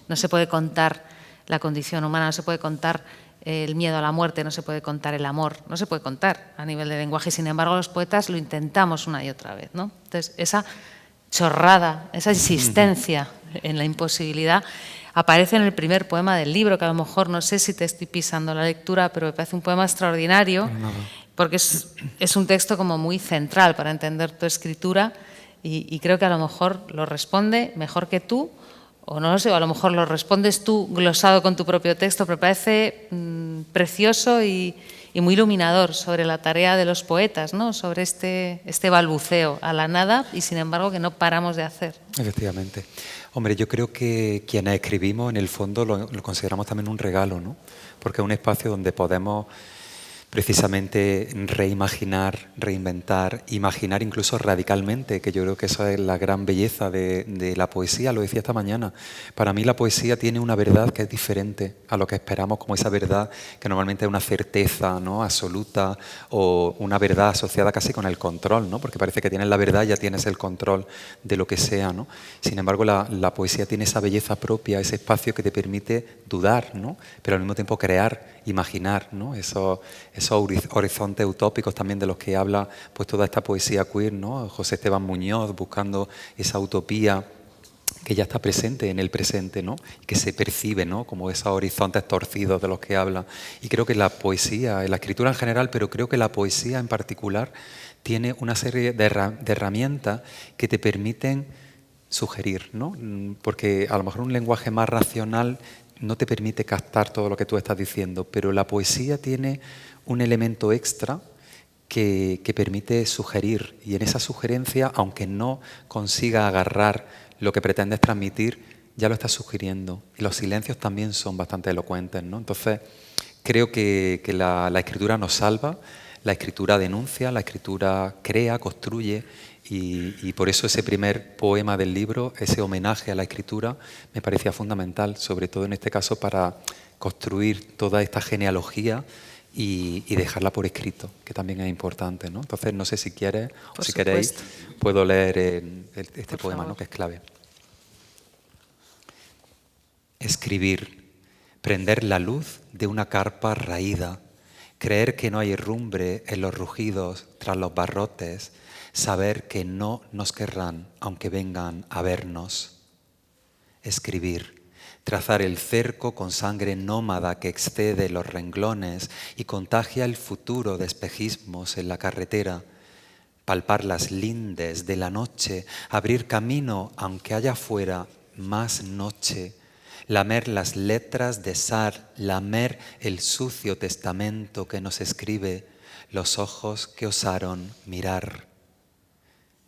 no se puede contar la condición humana, no se puede contar el miedo a la muerte, no se puede contar el amor, no se puede contar a nivel de lenguaje, sin embargo los poetas lo intentamos una y otra vez, ¿no? Entonces esa chorrada, esa insistencia en la imposibilidad aparece en el primer poema del libro, que a lo mejor no sé si te estoy pisando la lectura, pero me parece un poema extraordinario, porque es un texto como muy central para entender tu escritura y creo que a lo mejor lo responde mejor que tú, o no lo sé, o a lo mejor lo respondes tú glosado con tu propio texto, pero parece precioso y muy iluminador sobre la tarea de los poetas, ¿no? Sobre este balbuceo a la nada y sin embargo que no paramos de hacer. Efectivamente. Hombre, yo creo que quienes escribimos en el fondo lo consideramos también un regalo, ¿no? Porque es un espacio donde podemos precisamente reimaginar, reinventar, imaginar incluso radicalmente, que yo creo que eso es la gran belleza de la poesía, lo decía esta mañana. Para mí la poesía tiene una verdad que es diferente a lo que esperamos, como esa verdad que normalmente es una certeza, ¿no?, absoluta, o una verdad asociada casi con el control, ¿no?, porque parece que tienes la verdad y ya tienes el control de lo que sea, ¿no? Sin embargo, la poesía tiene esa belleza propia, ese espacio que te permite dudar, ¿no?, pero al mismo tiempo crear, imaginar, ¿no?, esos horizontes utópicos también de los que habla pues toda esta poesía queer, ¿no? José Esteban Muñoz buscando esa utopía que ya está presente en el presente, ¿no?, que se percibe, ¿no?, como esos horizontes torcidos de los que habla. Y creo que la poesía, la escritura en general, pero creo que la poesía en particular tiene una serie de herramientas que te permiten sugerir, ¿no? Porque a lo mejor un lenguaje más racional no te permite captar todo lo que tú estás diciendo, pero la poesía tiene un elemento extra que permite sugerir, y en esa sugerencia, aunque no consiga agarrar lo que pretendes transmitir, ya lo estás sugiriendo. Y los silencios también son bastante elocuentes, ¿no? Entonces, creo que la escritura nos salva, la escritura denuncia, la escritura crea, construye, y por eso ese primer poema del libro, ese homenaje a la escritura, me parecía fundamental, sobre todo en este caso para construir toda esta genealogía y dejarla por escrito, que también es importante, ¿no? Entonces, no sé si quieres o si queréis, puedo leer este poema, ¿no?, que es clave. Escribir, prender la luz de una carpa raída, creer que no hay herrumbre en los rugidos tras los barrotes, saber que no nos querrán aunque vengan a vernos. Escribir, trazar el cerco con sangre nómada que excede los renglones y contagia el futuro de espejismos en la carretera, palpar las lindes de la noche, abrir camino aunque haya fuera más noche, lamer las letras de sal, lamer el sucio testamento que nos escribe los ojos que osaron mirar.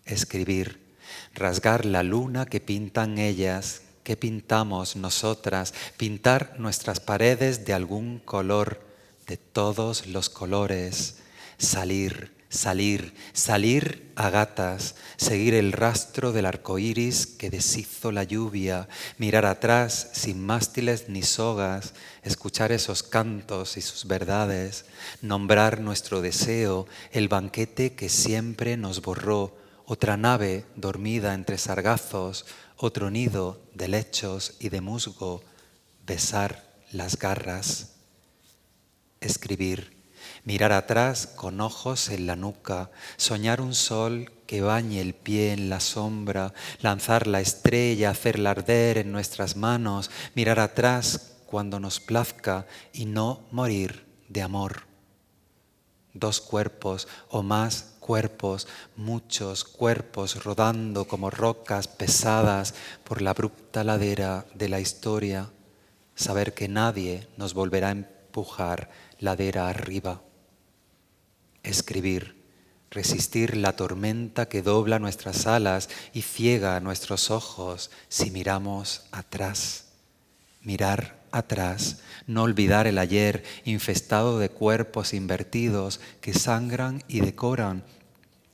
Escribir, rasgar la luna que pintan ellas, que pintamos nosotras, pintar nuestras paredes de algún color, de todos los colores, salir, salir, salir a gatas, seguir el rastro del arco iris que deshizo la lluvia, mirar atrás sin mástiles ni sogas, escuchar esos cantos y sus verdades, nombrar nuestro deseo, el banquete que siempre nos borró, otra nave dormida entre sargazos, otro nido de lechos y de musgo, besar las garras, escribir, mirar atrás con ojos en la nuca, soñar un sol que bañe el pie en la sombra, lanzar la estrella, hacerla arder en nuestras manos, mirar atrás cuando nos plazca y no morir de amor. Dos cuerpos o más cuerpos, muchos cuerpos rodando como rocas pesadas por la abrupta ladera de la historia, saber que nadie nos volverá a empujar ladera arriba. Escribir, resistir la tormenta que dobla nuestras alas y ciega nuestros ojos si miramos atrás. Mirar atrás, no olvidar el ayer infestado de cuerpos invertidos que sangran y decoran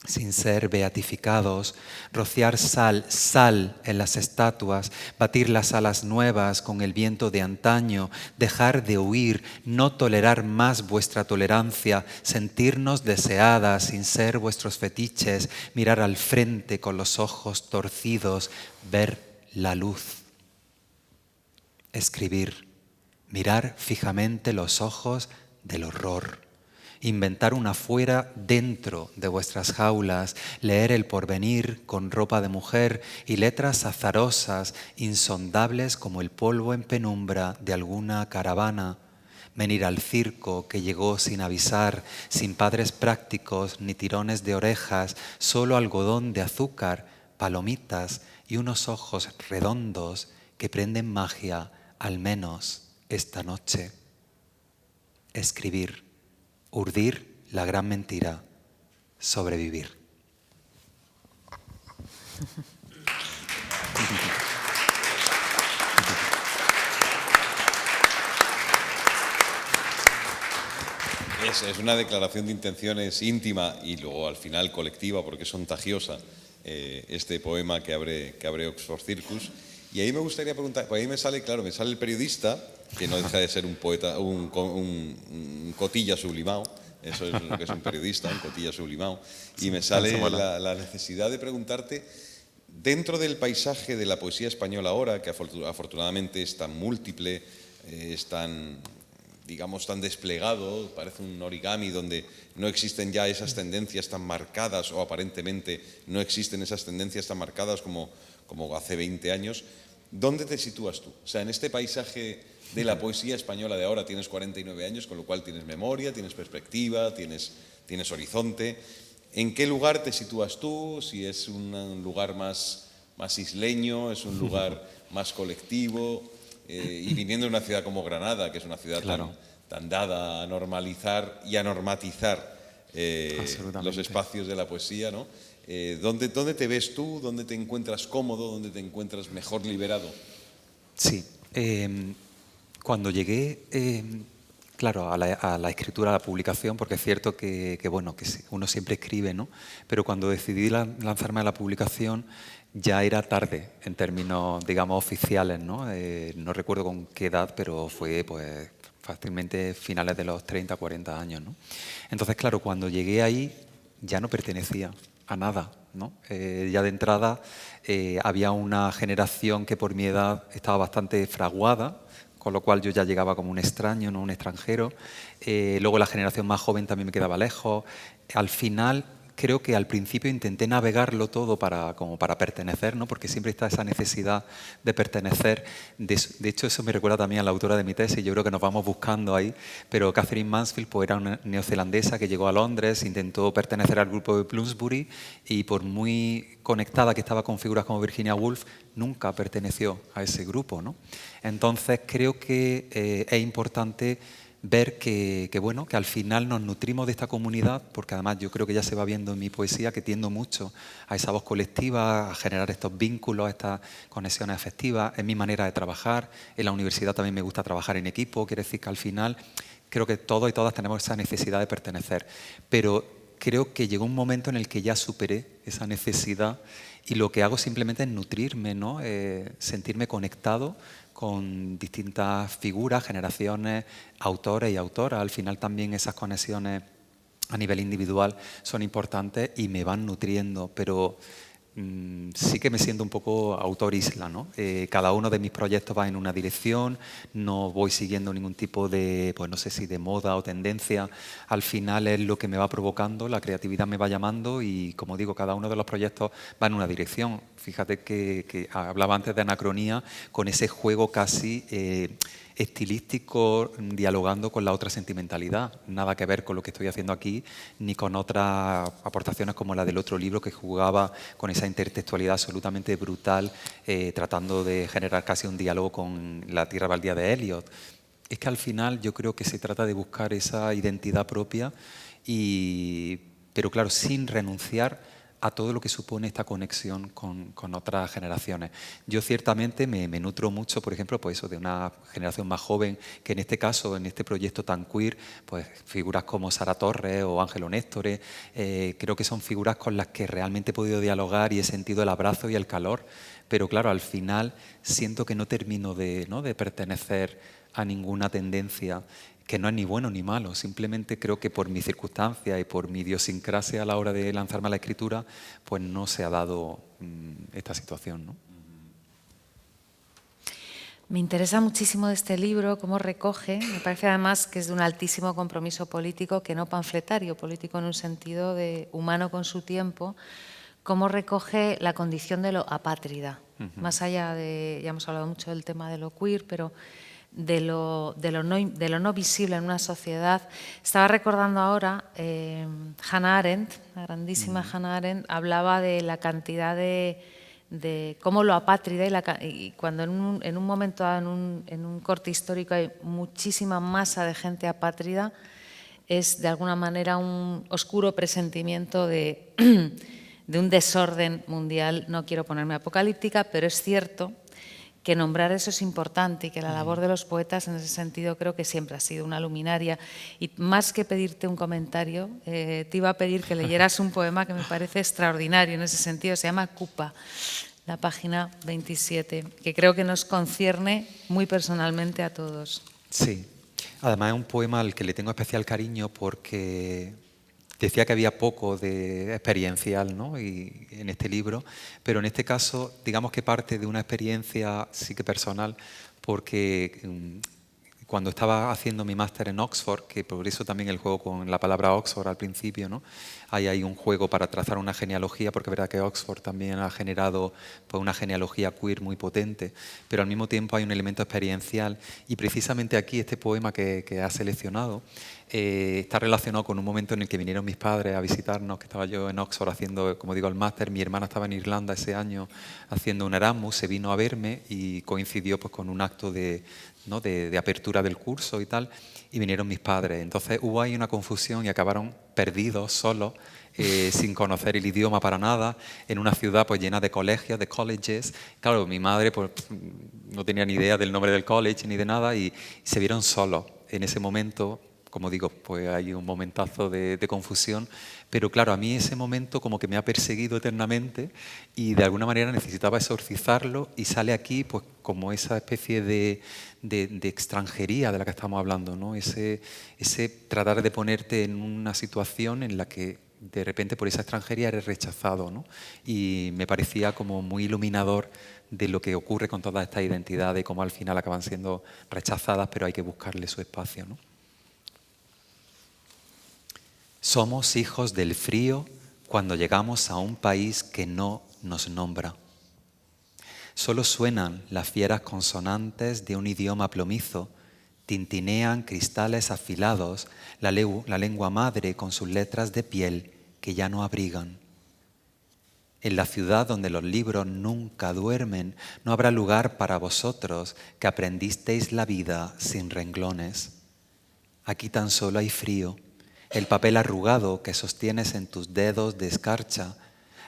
sin ser beatificados, rociar sal, sal en las estatuas, batir las alas nuevas con el viento de antaño, dejar de huir, no tolerar más vuestra tolerancia, sentirnos deseadas sin ser vuestros fetiches, mirar al frente con los ojos torcidos, ver la luz. Escribir, mirar fijamente los ojos del horror. Inventar una fuera dentro de vuestras jaulas, leer el porvenir con ropa de mujer y letras azarosas, insondables como el polvo en penumbra de alguna caravana, venir al circo que llegó sin avisar, sin padres prácticos ni tirones de orejas, solo algodón de azúcar, palomitas y unos ojos redondos que prenden magia, al menos esta noche. Escribir. Urdir la gran mentira, sobrevivir. Es una declaración de intenciones íntima y luego al final colectiva porque es contagiosa este poema que abre Oxford Circus. Y ahí me gustaría preguntar, pues ahí me sale el periodista, que no deja de ser un poeta, un cotilla sublimado, eso es lo que es un periodista, un cotilla sublimado, y me sale la necesidad de preguntarte, dentro del paisaje de la poesía española ahora, que afortunadamente es tan múltiple, es tan, digamos, tan desplegado, parece un origami donde no existen ya esas tendencias tan marcadas, o aparentemente no existen esas tendencias tan marcadas como hace 20 años, ¿dónde te sitúas tú? O sea, en este paisaje de la poesía española de ahora tienes 49 años, con lo cual tienes memoria, tienes perspectiva, tienes horizonte. ¿En qué lugar te sitúas tú? Si es un lugar más isleño, es un lugar más colectivo, y viniendo de una ciudad como Granada, que es una ciudad tan dada a normalizar y a normatizar los espacios de la poesía, ¿no? ¿Dónde te ves tú? ¿Dónde te encuentras cómodo? ¿Dónde te encuentras mejor liberado? Sí, cuando llegué, claro, a la escritura, a la publicación, porque es cierto que uno siempre escribe, ¿no? Pero cuando decidí lanzarme a la publicación ya era tarde en términos, digamos, oficiales, ¿no? No recuerdo con qué edad, pero fue pues fácilmente finales de los 30, 40 años, ¿no? Entonces, claro, cuando llegué ahí ya no pertenecía a nada, ¿no? Ya de entrada había una generación que por mi edad estaba bastante fraguada, con lo cual yo ya llegaba como un extraño, no un extranjero. Luego la generación más joven también me quedaba lejos. Al final, creo que al principio intenté navegarlo todo como para pertenecer, ¿no? Porque siempre está esa necesidad de pertenecer. De hecho, eso me recuerda también a la autora de mi tesis, yo creo que nos vamos buscando ahí, pero Catherine Mansfield pues, era una neozelandesa que llegó a Londres, intentó pertenecer al grupo de Bloomsbury y por muy conectada que estaba con figuras como Virginia Woolf, nunca perteneció a ese grupo, ¿no? Entonces, creo que es importante ver que al final nos nutrimos de esta comunidad, porque además yo creo que ya se va viendo en mi poesía que tiendo mucho a esa voz colectiva, a generar estos vínculos, estas conexiones afectivas, es mi manera de trabajar. En la universidad también me gusta trabajar en equipo, quiere decir que al final creo que todos y todas tenemos esa necesidad de pertenecer, pero creo que llegó un momento en el que ya superé esa necesidad y lo que hago simplemente es nutrirme, ¿no? Sentirme conectado con distintas figuras, generaciones, autores y autoras. Al final también esas conexiones a nivel individual son importantes y me van nutriendo, pero sí que me siento un poco autor isla, ¿no? Cada uno de mis proyectos va en una dirección, no voy siguiendo ningún tipo de, pues no sé si de moda o tendencia. Al final es lo que me va provocando, la creatividad me va llamando y, como digo, cada uno de los proyectos va en una dirección. Fíjate que hablaba antes de anacronía, con ese juego casi estilístico, dialogando con la otra sentimentalidad. Nada que ver con lo que estoy haciendo aquí, ni con otras aportaciones como la del otro libro, que jugaba con esa intertextualidad absolutamente brutal, tratando de generar casi un diálogo con La tierra baldía de Eliot. Es que al final yo creo que se trata de buscar esa identidad propia, pero claro, sin renunciar a todo lo que supone esta conexión con otras generaciones. Yo ciertamente me nutro mucho, por ejemplo, pues eso, de una generación más joven, que en este caso, en este proyecto tan queer, pues figuras como Sara Torres o Ángelo Néstore, creo que son figuras con las que realmente he podido dialogar y he sentido el abrazo y el calor, pero claro, al final siento que no termino de pertenecer a ninguna tendencia, que no es ni bueno ni malo, simplemente creo que por mi circunstancia y por mi idiosincrasia a la hora de lanzarme a la escritura, pues no se ha dado esta situación, ¿no? Me interesa muchísimo de este libro, cómo recoge, me parece además que es de un altísimo compromiso político, que no panfletario, político en un sentido de humano con su tiempo, cómo recoge la condición de lo apátrida, más allá de, ya hemos hablado mucho del tema de lo queer, pero de lo no visible en una sociedad. Estaba recordando ahora, Hannah Arendt, la grandísima Hannah Arendt, hablaba de la cantidad de cómo lo apátrida y cuando en un momento dado, en un corte histórico, hay muchísima masa de gente apátrida, es de alguna manera un oscuro presentimiento de un desorden mundial. No quiero ponerme apocalíptica, pero es cierto que nombrar eso es importante y que la labor de los poetas en ese sentido creo que siempre ha sido una luminaria. Y más que pedirte un comentario, te iba a pedir que leyeras un poema que me parece extraordinario en ese sentido, se llama Cupa, la página 27, que creo que nos concierne muy personalmente a todos. Sí, además es un poema al que le tengo especial cariño porque decía que había poco de experiencial, ¿no? Y en este libro, pero en este caso, digamos que parte de una experiencia sí que personal, porque cuando estaba haciendo mi máster en Oxford, que por eso también el juego con la palabra Oxford al principio, ¿no? Hay un juego para trazar una genealogía, porque es verdad que Oxford también ha generado pues, una genealogía queer muy potente, pero al mismo tiempo hay un elemento experiencial, y precisamente aquí este poema que has seleccionado está relacionado con un momento en el que vinieron mis padres a visitarnos, que estaba yo en Oxford haciendo, como digo, el máster. Mi hermana estaba en Irlanda ese año haciendo un Erasmus, se vino a verme y coincidió pues, con un acto de apertura del curso y tal, y vinieron mis padres. Entonces hubo ahí una confusión y acabaron perdidos, solos, sin conocer el idioma para nada, en una ciudad pues llena de colegios, de colleges. Claro, mi madre pues, no tenía ni idea del nombre del college ni de nada y se vieron solos en ese momento. Como digo, pues hay un momentazo de confusión, pero claro, a mí ese momento como que me ha perseguido eternamente y de alguna manera necesitaba exorcizarlo, y sale aquí pues como esa especie de extranjería de la que estamos hablando, ¿no? Ese tratar de ponerte en una situación en la que de repente por esa extranjería eres rechazado, ¿no? Y me parecía como muy iluminador de lo que ocurre con todas estas identidades y cómo al final acaban siendo rechazadas, pero hay que buscarle su espacio, ¿no? Somos hijos del frío cuando llegamos a un país que no nos nombra. Solo suenan las fieras consonantes de un idioma plomizo, tintinean cristales afilados, la lengua madre con sus letras de piel que ya no abrigan. En la ciudad donde los libros nunca duermen, no habrá lugar para vosotros que aprendisteis la vida sin renglones. Aquí tan solo hay frío, el papel arrugado que sostienes en tus dedos de escarcha.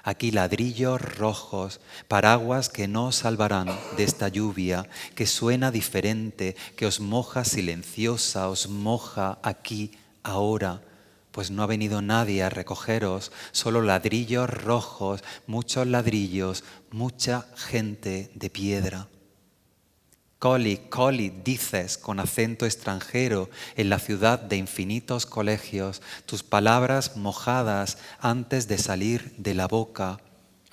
Aquí ladrillos rojos, paraguas que no os salvarán de esta lluvia, que suena diferente, que os moja silenciosa, os moja aquí, ahora, pues no ha venido nadie a recogeros, solo ladrillos rojos, muchos ladrillos, mucha gente de piedra. Coli, coli, dices con acento extranjero en la ciudad de infinitos colegios, tus palabras mojadas antes de salir de la boca.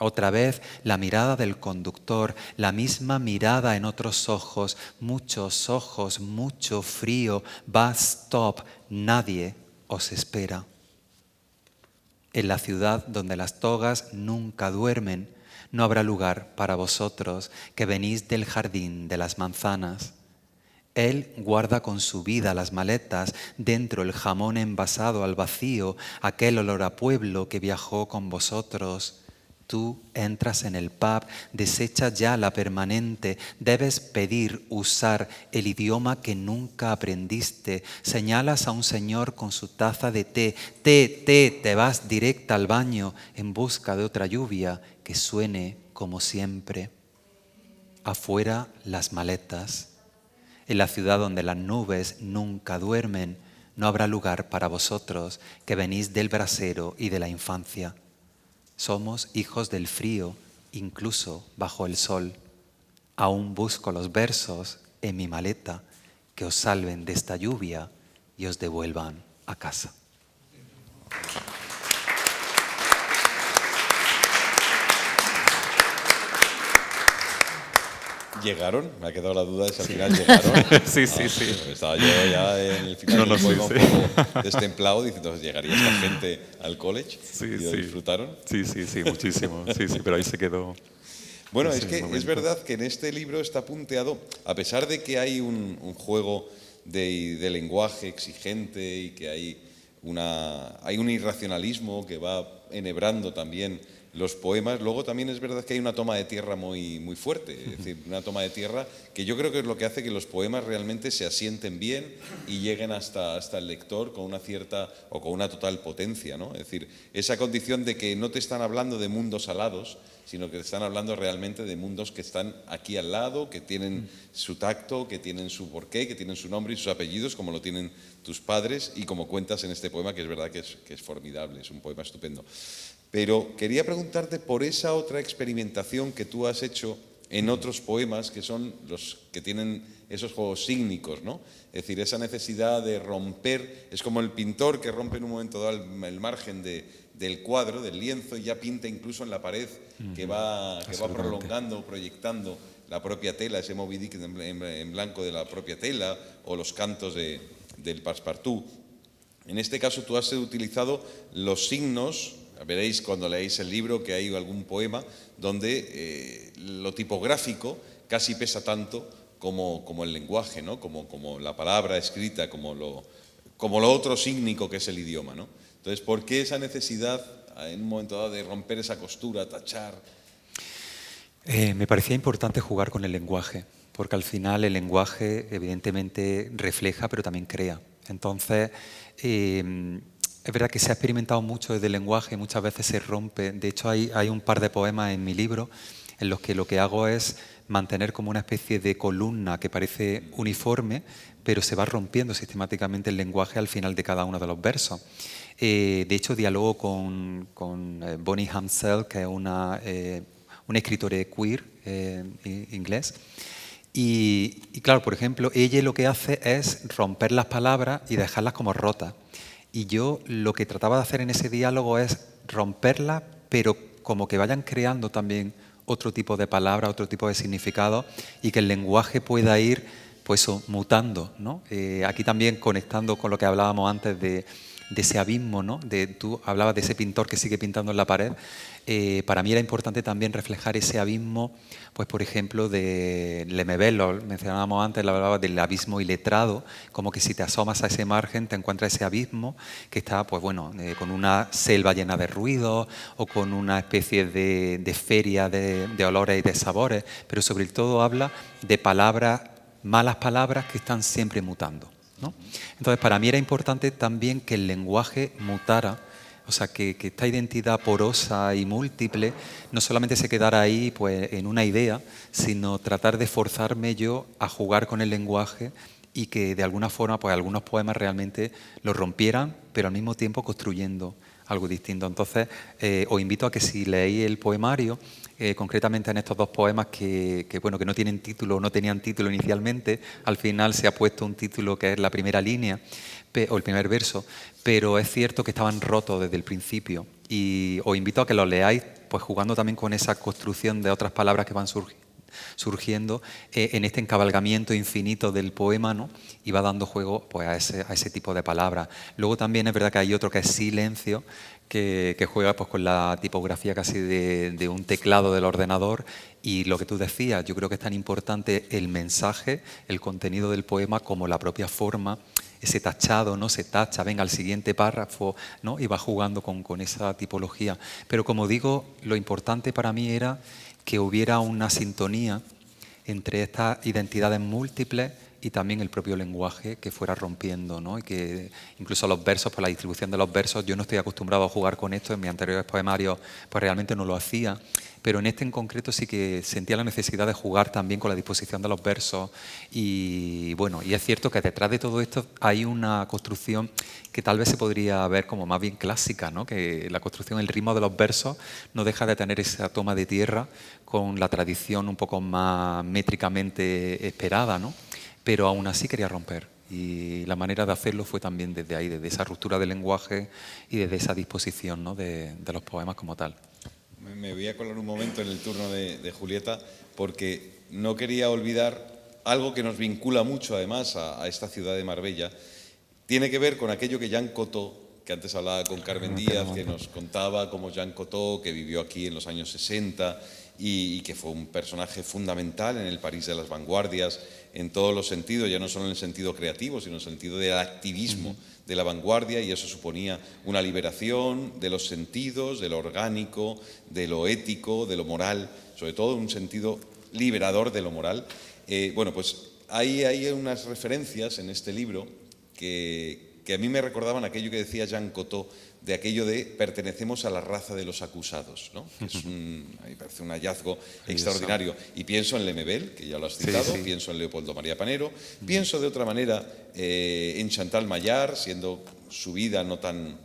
Otra vez la mirada del conductor, la misma mirada en otros ojos, muchos ojos, mucho frío, bus stop, nadie os espera. En la ciudad donde las togas nunca duermen, no habrá lugar para vosotros que venís del jardín de las manzanas. Él guarda con su vida las maletas, dentro el jamón envasado al vacío, aquel olor a pueblo que viajó con vosotros. Tú entras en el pub, desechas ya la permanente, debes pedir, usar el idioma que nunca aprendiste. Señalas a un señor con su taza de té, te vas directa al baño en busca de otra lluvia que suene como siempre. Afuera las maletas. En la ciudad donde las nubes nunca duermen, no habrá lugar para vosotros que venís del brasero y de la infancia. Somos hijos del frío, incluso bajo el sol. Aún busco los versos en mi maleta que os salven de esta lluvia y os devuelvan a casa. ¿Llegaron? Me ha quedado la duda de si al final llegaron. Sí. Estaba yo ya en el final del poema un poco destemplado diciendo, ¿llegaría esta gente al college? ¿Y lo disfrutaron? Sí, muchísimo. Sí, pero ahí se quedó. Bueno, es que es verdad que en este libro está punteado, a pesar de que hay un juego de lenguaje exigente y que hay un irracionalismo que va enhebrando también los poemas, luego también es verdad que hay una toma de tierra muy fuerte, es decir, una toma de tierra que yo creo que es lo que hace que los poemas realmente se asienten bien y lleguen hasta el lector con una cierta o con una total potencia, ¿no? Es decir, esa condición de que no te están hablando de mundos alados, sino que te están hablando realmente de mundos que están aquí al lado, que tienen su tacto, que tienen su porqué, que tienen su nombre y sus apellidos, como lo tienen tus padres y como cuentas en este poema, que es verdad que es formidable, es un poema estupendo. Pero quería preguntarte por esa otra experimentación que tú has hecho en otros poemas, que son los que tienen esos juegos sígnicos, ¿no? Es decir, esa necesidad de romper, es como el pintor que rompe en un momento dado el margen del cuadro, del lienzo, y ya pinta incluso en la pared, que va prolongando, proyectando la propia tela, ese Moby Dick en blanco de la propia tela, o los cantos del Passepartout. En este caso tú has utilizado los signos. Veréis cuando leáis el libro que hay algún poema donde lo tipográfico casi pesa tanto como el lenguaje, ¿no? Como la palabra escrita, como lo otro sígnico que es el idioma, ¿no? Entonces, ¿por qué esa necesidad en un momento dado de romper esa costura, tachar? Me parecía importante jugar con el lenguaje, porque al final el lenguaje evidentemente refleja, pero también crea. Entonces, es verdad que se ha experimentado mucho desde el lenguaje, muchas veces se rompe. De hecho, hay un par de poemas en mi libro en los que lo que hago es mantener como una especie de columna que parece uniforme, pero se va rompiendo sistemáticamente el lenguaje al final de cada uno de los versos. De hecho, dialogo con Bonnie Hamsell, que es una escritora queer inglés. Y claro, por ejemplo, ella lo que hace es romper las palabras y dejarlas como rotas. Y yo lo que trataba de hacer en ese diálogo es romperla, pero como que vayan creando también otro tipo de palabras, otro tipo de significado, y que el lenguaje pueda ir pues mutando, ¿no? Aquí también conectando con lo que hablábamos antes de ese abismo, ¿no? Tú hablabas de ese pintor que sigue pintando en la pared. Para mí era importante también reflejar ese abismo, pues por ejemplo, de Lemebel, lo mencionábamos antes, hablaba del abismo iletrado, como que si te asomas a ese margen te encuentras ese abismo que está, pues bueno, con una selva llena de ruidos o con una especie de feria de olores y de sabores, pero sobre todo habla de palabras, malas palabras que están siempre mutando, ¿no? Entonces, para mí era importante también que el lenguaje mutara, o sea, que esta identidad porosa y múltiple no solamente se quedara ahí pues, en una idea, sino tratar de forzarme yo a jugar con el lenguaje y que de alguna forma pues, algunos poemas realmente lo rompieran, pero al mismo tiempo construyendo algo distinto. Entonces, os invito a que si leéis el poemario, concretamente en estos dos poemas que no tienen título, no tenían título inicialmente, al final se ha puesto un título que es la primera línea o el primer verso, pero es cierto que estaban rotos desde el principio y os invito a que los leáis pues jugando también con esa construcción de otras palabras que van surgiendo en este encabalgamiento infinito del poema, ¿no? Y va dando juego pues, a ese tipo de palabras. Luego también es verdad que hay otro que es silencio, que juega pues, con la tipografía casi de un teclado del ordenador, y lo que tú decías, yo creo que es tan importante el mensaje, el contenido del poema como la propia forma, ese tachado, ¿no? Se tacha, venga al siguiente párrafo, ¿no? Y va jugando con esa tipología. Pero como digo, lo importante para mí era que hubiera una sintonía entre estas identidades múltiples y también el propio lenguaje que fuera rompiendo, ¿no? Y que incluso los versos, por la distribución de los versos, yo no estoy acostumbrado a jugar con esto, en mis anteriores poemarios pues realmente no lo hacía, pero en este en concreto sí que sentía la necesidad de jugar también con la disposición de los versos y bueno, y es cierto que detrás de todo esto hay una construcción que tal vez se podría ver como más bien clásica, ¿no? Que la construcción, el ritmo de los versos no deja de tener esa toma de tierra con la tradición un poco más métricamente esperada, ¿no? Pero aún así quería romper y la manera de hacerlo fue también desde ahí, desde esa ruptura del lenguaje y desde esa disposición, ¿no? de los poemas como tal. Me voy a colar un momento en el turno de Julieta porque no quería olvidar algo que nos vincula mucho además a esta ciudad de Marbella. Tiene que ver con aquello que Jean Cocteau, que antes hablaba con Carmen Díaz, que nos contaba cómo Jean Cocteau, que vivió aquí en los años 60 y que fue un personaje fundamental en el París de las vanguardias, en todos los sentidos, ya no solo en el sentido creativo, sino en el sentido del activismo de la vanguardia, y eso suponía una liberación de los sentidos, de lo orgánico, de lo ético, de lo moral, sobre todo un sentido liberador de lo moral. Bueno, pues hay unas referencias en este libro que a mí me recordaban aquello que decía Jean Cocteau, de aquello de pertenecemos a la raza de los acusados, ¿no? Es a mí me parece un hallazgo extraordinario. Y pienso en Lemebel, que ya lo has citado, pienso en Leopoldo María Panero, pienso de otra manera en Chantal Maillard, siendo su vida no tan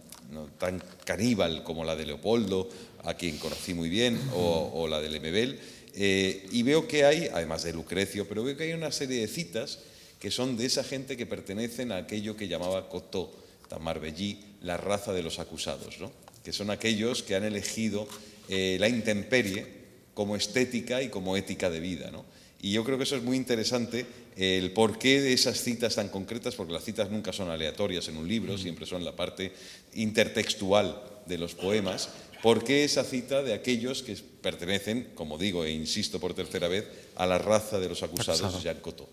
caníbal como la de Leopoldo, a quien conocí muy bien, o la de Lemebel, y veo que hay, además de Lucrecio, pero veo que hay una serie de citas que son de esa gente que pertenecen a aquello que llamaba Cocteau, Marbellí, la raza de los acusados, ¿no? Que son aquellos que han elegido la intemperie como estética y como ética de vida, ¿no? Y yo creo que eso es muy interesante, el porqué de esas citas tan concretas, porque las citas nunca son aleatorias en un libro, siempre son la parte intertextual de los poemas. ¿Por qué esa cita de aquellos que pertenecen, como digo e insisto por tercera vez, a la raza de los acusados de Jean Cocteau?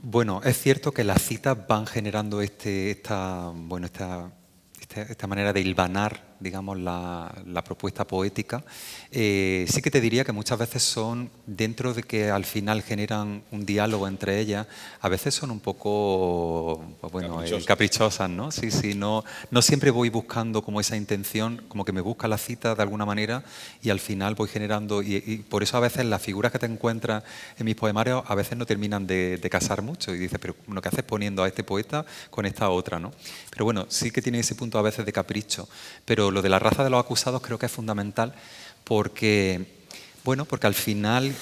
Bueno, es cierto que las citas van generando esta manera de hilvanar, digamos, la propuesta poética. Sí que te diría que muchas veces son, dentro de que al final generan un diálogo entre ellas, a veces son un poco, pues bueno, caprichosas, ¿no? Sí, no siempre voy buscando como esa intención, como que me busca la cita de alguna manera y al final voy generando, y por eso a veces las figuras que te encuentras en mis poemarios a veces no terminan de casar mucho y dices, pero bueno, ¿qué haces poniendo a este poeta con esta otra, ¿no? Pero bueno, sí que tiene ese punto a veces de capricho, pero lo de la raza de los acusados creo que es fundamental porque Bueno, porque al final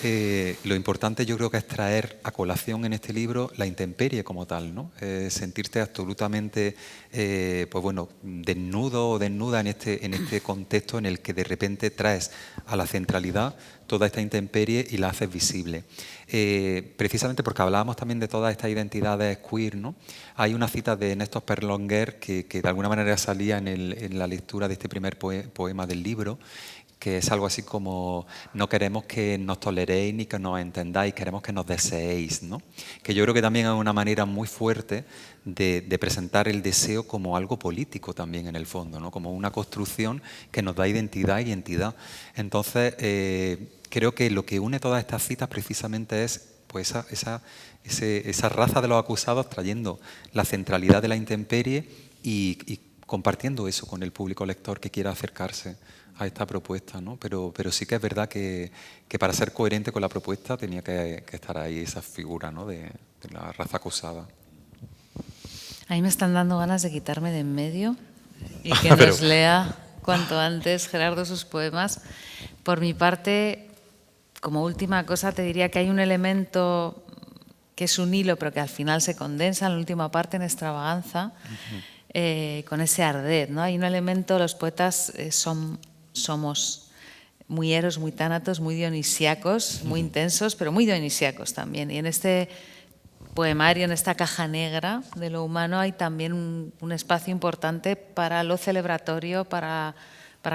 lo importante yo creo que es traer a colación en este libro la intemperie como tal, ¿no? Sentirte absolutamente pues bueno, desnudo o desnuda en este contexto en el que de repente traes a la centralidad toda esta intemperie y la haces visible. Precisamente porque hablábamos también de todas estas identidades queer, ¿no? Hay una cita de Néstor Perlonguer que de alguna manera salía en la lectura de este primer poema del libro, que es algo así como: no queremos que nos toleréis ni que nos entendáis, queremos que nos deseéis, ¿no? Que yo creo que también es una manera muy fuerte de presentar el deseo como algo político también en el fondo, ¿no? Como una construcción que nos da identidad y entidad. Entonces, creo que lo que une todas estas citas precisamente es pues esa raza de los acusados trayendo la centralidad de la intemperie y compartiendo eso con el público lector que quiera acercarse a esta propuesta, ¿no? Pero sí que es verdad que para ser coherente con la propuesta tenía que estar ahí esa figura, ¿no? de la raza acusada. A mí me están dando ganas de quitarme de en medio y que nos lea cuanto antes Gerardo sus poemas. Por mi parte, como última cosa, te diría que hay un elemento que es un hilo, pero que al final se condensa en la última parte en extravaganza, con ese arder, ¿no? Hay un elemento, los poetas somos muy eros, muy tánatos, muy dionisíacos, muy intensos, pero muy dionisíacos también. Y en este poemario, en esta caja negra de lo humano, hay también un espacio importante para lo celebratorio, para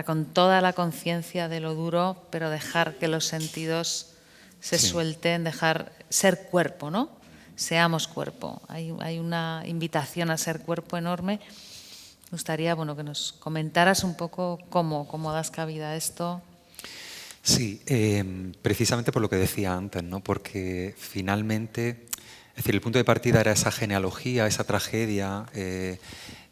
con toda la conciencia de lo duro, pero dejar que los sentidos se suelten, dejar ser cuerpo, ¿no? Seamos cuerpo. Hay una invitación a ser cuerpo enorme. Me gustaría, bueno, que nos comentaras un poco cómo das cabida a esto. Sí, precisamente por lo que decía antes, ¿no? Porque finalmente, es decir, el punto de partida era esa genealogía, esa tragedia,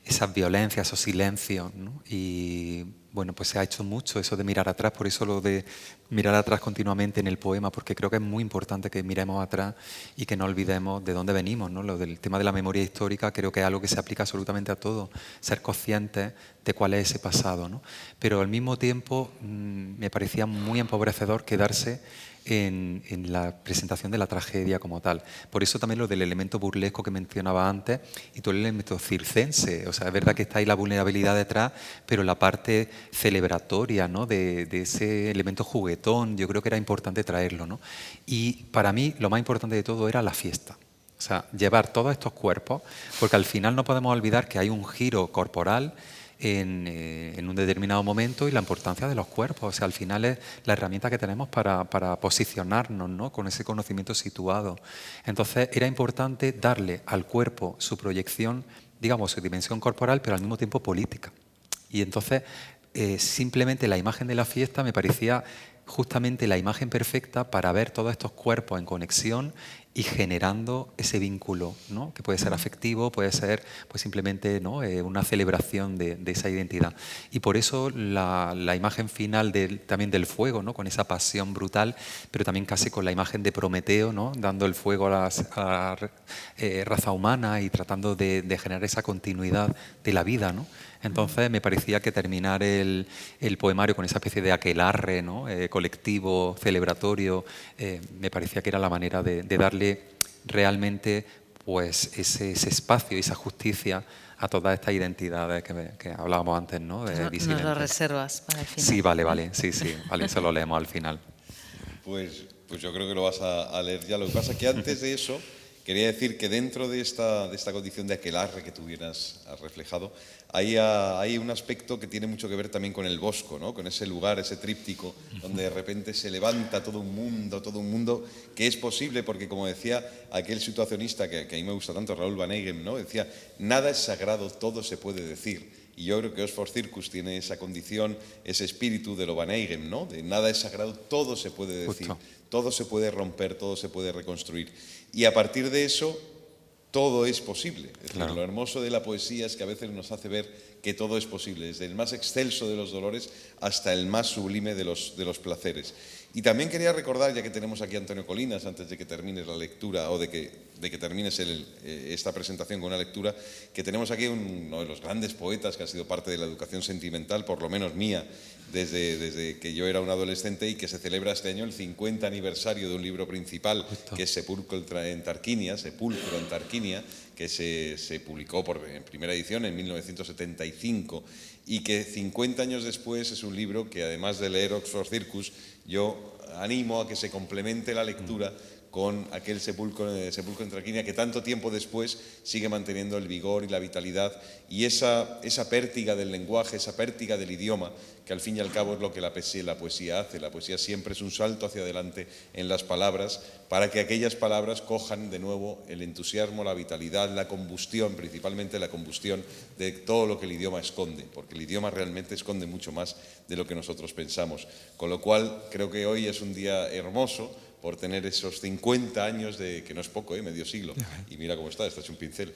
esas violencias, esos silencios, ¿no? Y bueno, pues se ha hecho mucho eso de mirar atrás, por eso lo de mirar atrás continuamente en el poema, porque creo que es muy importante que miremos atrás y que no olvidemos de dónde venimos, ¿no? Lo del tema de la memoria histórica creo que es algo que se aplica absolutamente a todo, ser conscientes de cuál es ese pasado, ¿no? Pero al mismo tiempo me parecía muy empobrecedor quedarse en la presentación de la tragedia como tal. Por eso también lo del elemento burlesco que mencionaba antes y todo el elemento circense. O sea, es verdad que está ahí la vulnerabilidad detrás, pero la parte celebratoria, ¿no? de ese elemento juguetón, yo creo que era importante traerlo, ¿no? Y para mí lo más importante de todo era la fiesta. O sea, llevar todos estos cuerpos, porque al final no podemos olvidar que hay un giro corporal en un determinado momento y la importancia de los cuerpos. O sea, al final es la herramienta que tenemos para posicionarnos, ¿no? Con ese conocimiento situado. Entonces, era importante darle al cuerpo su proyección, digamos, su dimensión corporal, pero al mismo tiempo política. Y entonces, simplemente la imagen de la fiesta me parecía justamente la imagen perfecta para ver todos estos cuerpos en conexión y generando ese vínculo, ¿no? Que puede ser afectivo, puede ser pues simplemente, ¿no? Una celebración de esa identidad. Y por eso la imagen final también del fuego, ¿no? Con esa pasión brutal, pero también casi con la imagen de Prometeo, ¿no? Dando el fuego a la raza humana y tratando de generar esa continuidad de la vida, ¿no? Entonces me parecía que terminar el poemario con esa especie de aquelarre, ¿no? Colectivo, celebratorio, me parecía que era la manera de darle realmente pues ese espacio y esa justicia a todas estas identidades que hablábamos antes, ¿no? De Nos lo reservas para el final. Sí, vale, sí, vale, eso lo leemos al final. Pues yo creo que lo vas a leer ya. Lo que pasa es que antes de eso quería decir que dentro de esta condición de aquelarre que tú has reflejado, hay un aspecto que tiene mucho que ver también con el Bosco, ¿no? Con ese lugar, ese tríptico, donde de repente se levanta todo un mundo que es posible, porque como decía aquel situacionista que a mí me gusta tanto, Raúl Van Eygen, ¿no? Decía, nada es sagrado, todo se puede decir. Y yo creo que Oxford Circus tiene esa condición, ese espíritu de lo Van Eygen, ¿no? De nada es sagrado, todo se puede decir, justo. Todo se puede romper, todo se puede reconstruir. Y a partir de eso, todo es posible. Es decir, lo hermoso de la poesía es que a veces nos hace ver que todo es posible, desde el más excelso de los dolores hasta el más sublime de los placeres. Y también quería recordar, ya que tenemos aquí a Antonio Colinas, antes de que termines la lectura o de que termines esta presentación con una lectura, que tenemos aquí uno de los grandes poetas que ha sido parte de la educación sentimental, por lo menos mía, desde que yo era un adolescente, y que se celebra este año el 50 aniversario de un libro principal, que es Sepulcro en Tarquinia, que se publicó en primera edición en 1975, y que 50 años después es un libro que, además de leer Oxford Circus, yo animo a que se complemente la lectura con aquel Sepulcro en Tarquinia, que tanto tiempo después sigue manteniendo el vigor y la vitalidad y esa pértiga del lenguaje, esa pértiga del idioma, que al fin y al cabo es lo que la poesía hace. La poesía siempre es un salto hacia adelante en las palabras, para que aquellas palabras cojan de nuevo el entusiasmo, la vitalidad, la combustión, principalmente la combustión de todo lo que el idioma esconde, porque el idioma realmente esconde mucho más de lo que nosotros pensamos. Con lo cual, creo que hoy es un día hermoso por tener esos 50 años de, que no es poco, medio siglo, y mira cómo está hecho un pincel,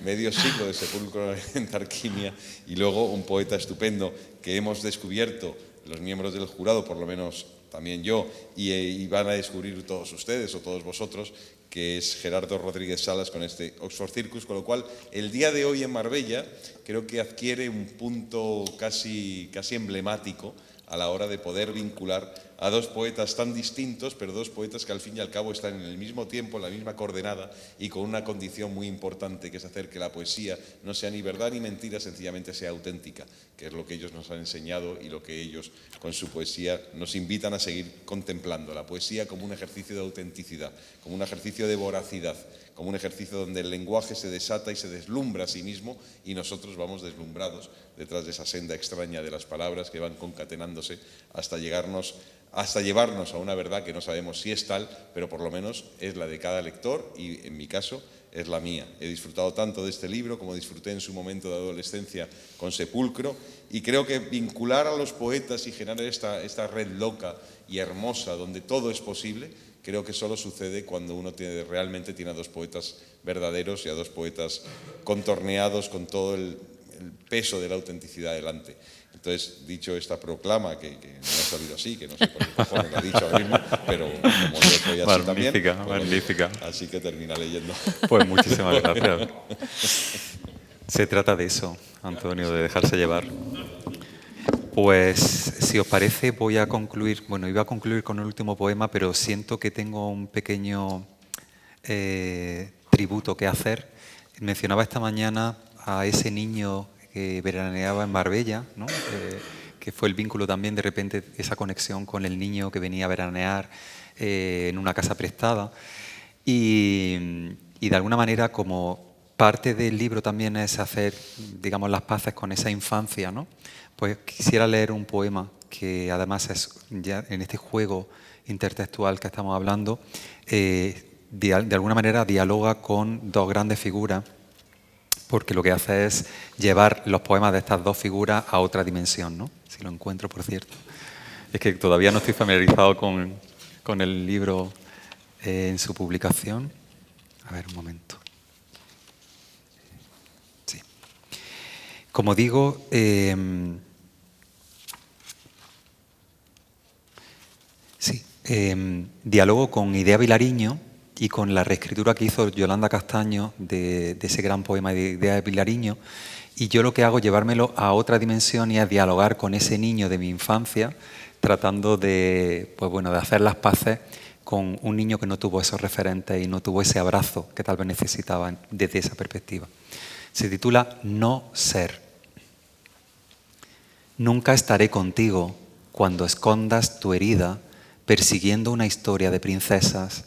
medio siglo de Sepulcro en Tarquinia, y luego un poeta estupendo que hemos descubierto los miembros del jurado, por lo menos también yo, y van a descubrir todos ustedes o todos vosotros, que es Gerardo Rodríguez Salas con este Oxford Circus, con lo cual el día de hoy en Marbella creo que adquiere un punto casi emblemático a la hora de poder vincular a dos poetas tan distintos, pero dos poetas que al fin y al cabo están en el mismo tiempo, en la misma coordenada y con una condición muy importante, que es hacer que la poesía no sea ni verdad ni mentira, sencillamente sea auténtica, que es lo que ellos nos han enseñado y lo que ellos con su poesía nos invitan a seguir contemplando. La poesía como un ejercicio de autenticidad, como un ejercicio de voracidad, como un ejercicio donde el lenguaje se desata y se deslumbra a sí mismo y nosotros vamos deslumbrados detrás de esa senda extraña de las palabras que van concatenándose hasta llevarnos a una verdad que no sabemos si es tal, pero por lo menos es la de cada lector y, en mi caso, es la mía. He disfrutado tanto de este libro como disfruté en su momento de adolescencia con Sepulcro, y creo que vincular a los poetas y generar esta red loca y hermosa donde todo es posible, creo que solo sucede cuando uno realmente tiene a dos poetas verdaderos y a dos poetas contorneados con todo el peso de la autenticidad delante. Entonces, dicho esta proclama, que no ha salido así, que no sé por qué cojones la ha dicho ahora mismo, pero como yo soy así también, magnífica. Así que termina leyendo. Pues muchísimas gracias. Se trata de eso, Antonio, de dejarse llevar. Pues, si os parece, voy a concluir, iba a concluir con el último poema, pero siento que tengo un pequeño tributo que hacer. Mencionaba esta mañana a ese niño que veraneaba en Marbella, ¿no? Que fue el vínculo también, de repente, esa conexión con el niño que venía a veranear en una casa prestada. Y de alguna manera, como parte del libro también es hacer, digamos, las paces con esa infancia, ¿no? Pues quisiera leer un poema que además es, ya en este juego intertextual que estamos hablando, de alguna manera dialoga con dos grandes figuras, porque lo que hace es llevar los poemas de estas dos figuras a otra dimensión, ¿no? Si lo encuentro, por cierto. Es que todavía no estoy familiarizado con el libro en su publicación. A ver, un momento. Sí. Como digo, dialogo con Idea Vilariño y con la reescritura que hizo Yolanda Castaño de ese gran poema de Idea Vilariño, y yo lo que hago es llevármelo a otra dimensión y a dialogar con ese niño de mi infancia, tratando de hacer las paces con un niño que no tuvo esos referentes y no tuvo ese abrazo que tal vez necesitaba desde esa perspectiva. Se titula No ser. Nunca estaré contigo cuando escondas tu herida persiguiendo una historia de princesas.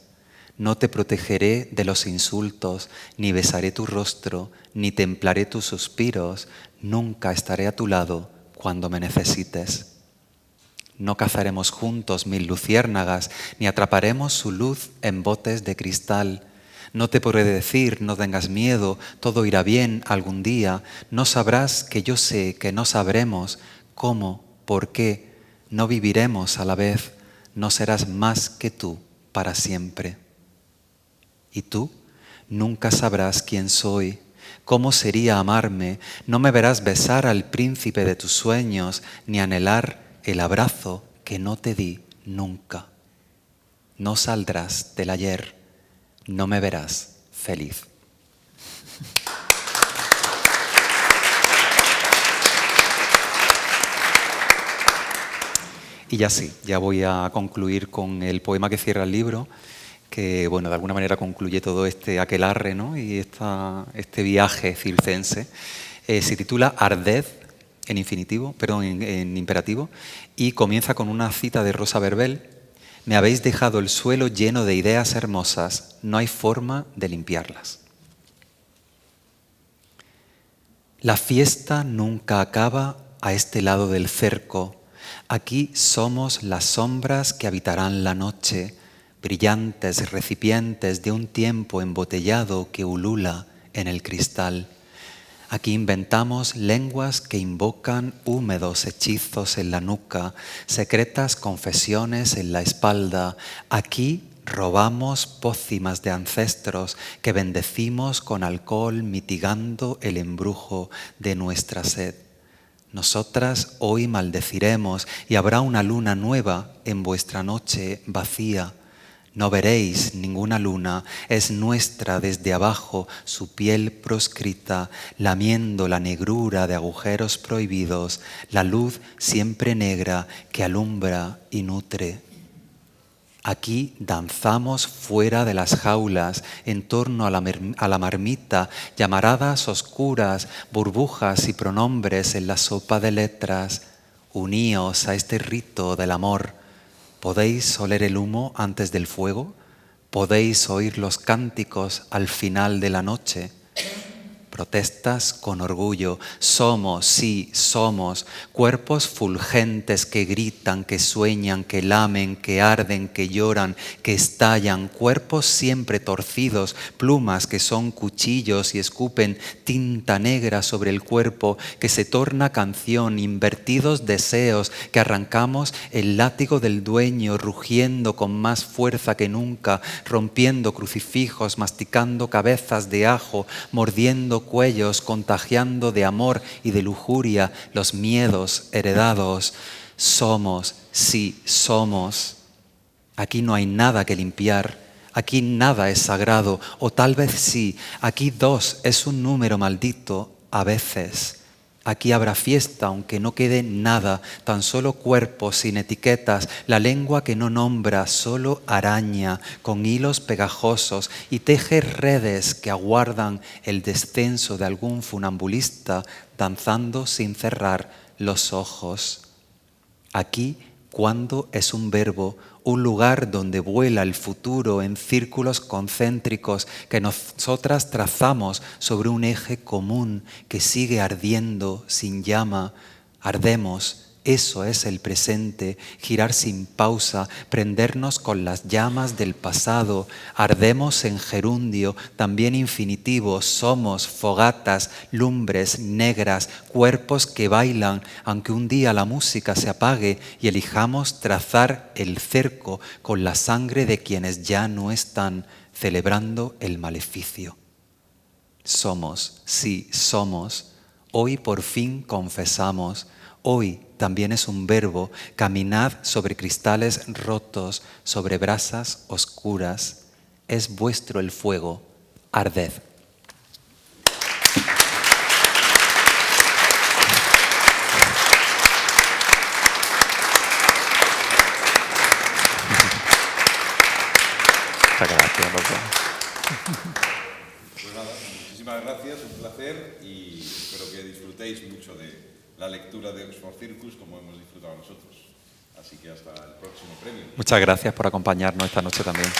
No te protegeré de los insultos, ni besaré tu rostro, ni templaré tus suspiros. Nunca estaré a tu lado cuando me necesites. No cazaremos juntos 1000 luciérnagas, ni atraparemos su luz en botes de cristal. No te podré decir, no tengas miedo, todo irá bien algún día. No sabrás que yo sé que no sabremos cómo, por qué. No viviremos a la vez, no serás más que tú para siempre. Y tú nunca sabrás quién soy, cómo sería amarme, no me verás besar al príncipe de tus sueños, ni anhelar el abrazo que no te di nunca. No saldrás del ayer, no me verás feliz. Y ya sí, ya voy a concluir con el poema que cierra el libro, que bueno, de alguna manera concluye todo este aquelarre, ¿no? Y este viaje circense. Se titula Arded, en imperativo, y comienza con una cita de Rosa Verbel. Me habéis dejado el suelo lleno de ideas hermosas, no hay forma de limpiarlas. La fiesta nunca acaba a este lado del cerco. Aquí somos las sombras que habitarán la noche, brillantes recipientes de un tiempo embotellado que ulula en el cristal. Aquí inventamos lenguas que invocan húmedos hechizos en la nuca, secretas confesiones en la espalda. Aquí robamos pócimas de ancestros que bendecimos con alcohol mitigando el embrujo de nuestra sed. Nosotras hoy maldeciremos y habrá una luna nueva en vuestra noche vacía. No veréis ninguna luna, es nuestra desde abajo su piel proscrita, lamiendo la negrura de agujeros prohibidos, la luz siempre negra que alumbra y nutre. Aquí danzamos fuera de las jaulas, en torno a la marmita, llamaradas oscuras, burbujas y pronombres en la sopa de letras. Uníos a este rito del amor. ¿Podéis oler el humo antes del fuego? ¿Podéis oír los cánticos al final de la noche? Protestas con orgullo. Somos, sí, somos, cuerpos fulgentes que gritan, que sueñan, que lamen, que arden, que lloran, que estallan, cuerpos siempre torcidos, plumas que son cuchillos y escupen tinta negra sobre el cuerpo que se torna canción, invertidos deseos que arrancamos el látigo del dueño, rugiendo con más fuerza que nunca, rompiendo crucifijos, masticando cabezas de ajo, mordiendo cuellos, contagiando de amor y de lujuria los miedos heredados. Somos, sí, somos. Aquí no hay nada que limpiar, aquí nada es sagrado, o tal vez sí, aquí 2 es un número maldito a veces. Aquí habrá fiesta, aunque no quede nada, tan solo cuerpos sin etiquetas, la lengua que no nombra, solo araña, con hilos pegajosos y teje redes que aguardan el descenso de algún funambulista danzando sin cerrar los ojos. Aquí, cuando es un verbo, un lugar donde vuela el futuro en círculos concéntricos que nosotras trazamos sobre un eje común que sigue ardiendo sin llama. Ardemos, eso es el presente, girar sin pausa, prendernos con las llamas del pasado. Ardemos en gerundio, también infinitivo, somos fogatas, lumbres negras, cuerpos que bailan, aunque un día la música se apague y elijamos trazar el cerco con la sangre de quienes ya no están, celebrando el maleficio. Somos, sí, somos. Hoy por fin confesamos. Hoy también es un verbo, caminad sobre cristales rotos, sobre brasas oscuras. Es vuestro el fuego, arded. Muchas gracias, doctor. Pues nada, muchísimas gracias, un placer y espero que disfrutéis mucho de la lectura de Oxford Circus como hemos disfrutado nosotros. Así que hasta el próximo premio. Muchas gracias por acompañarnos esta noche también.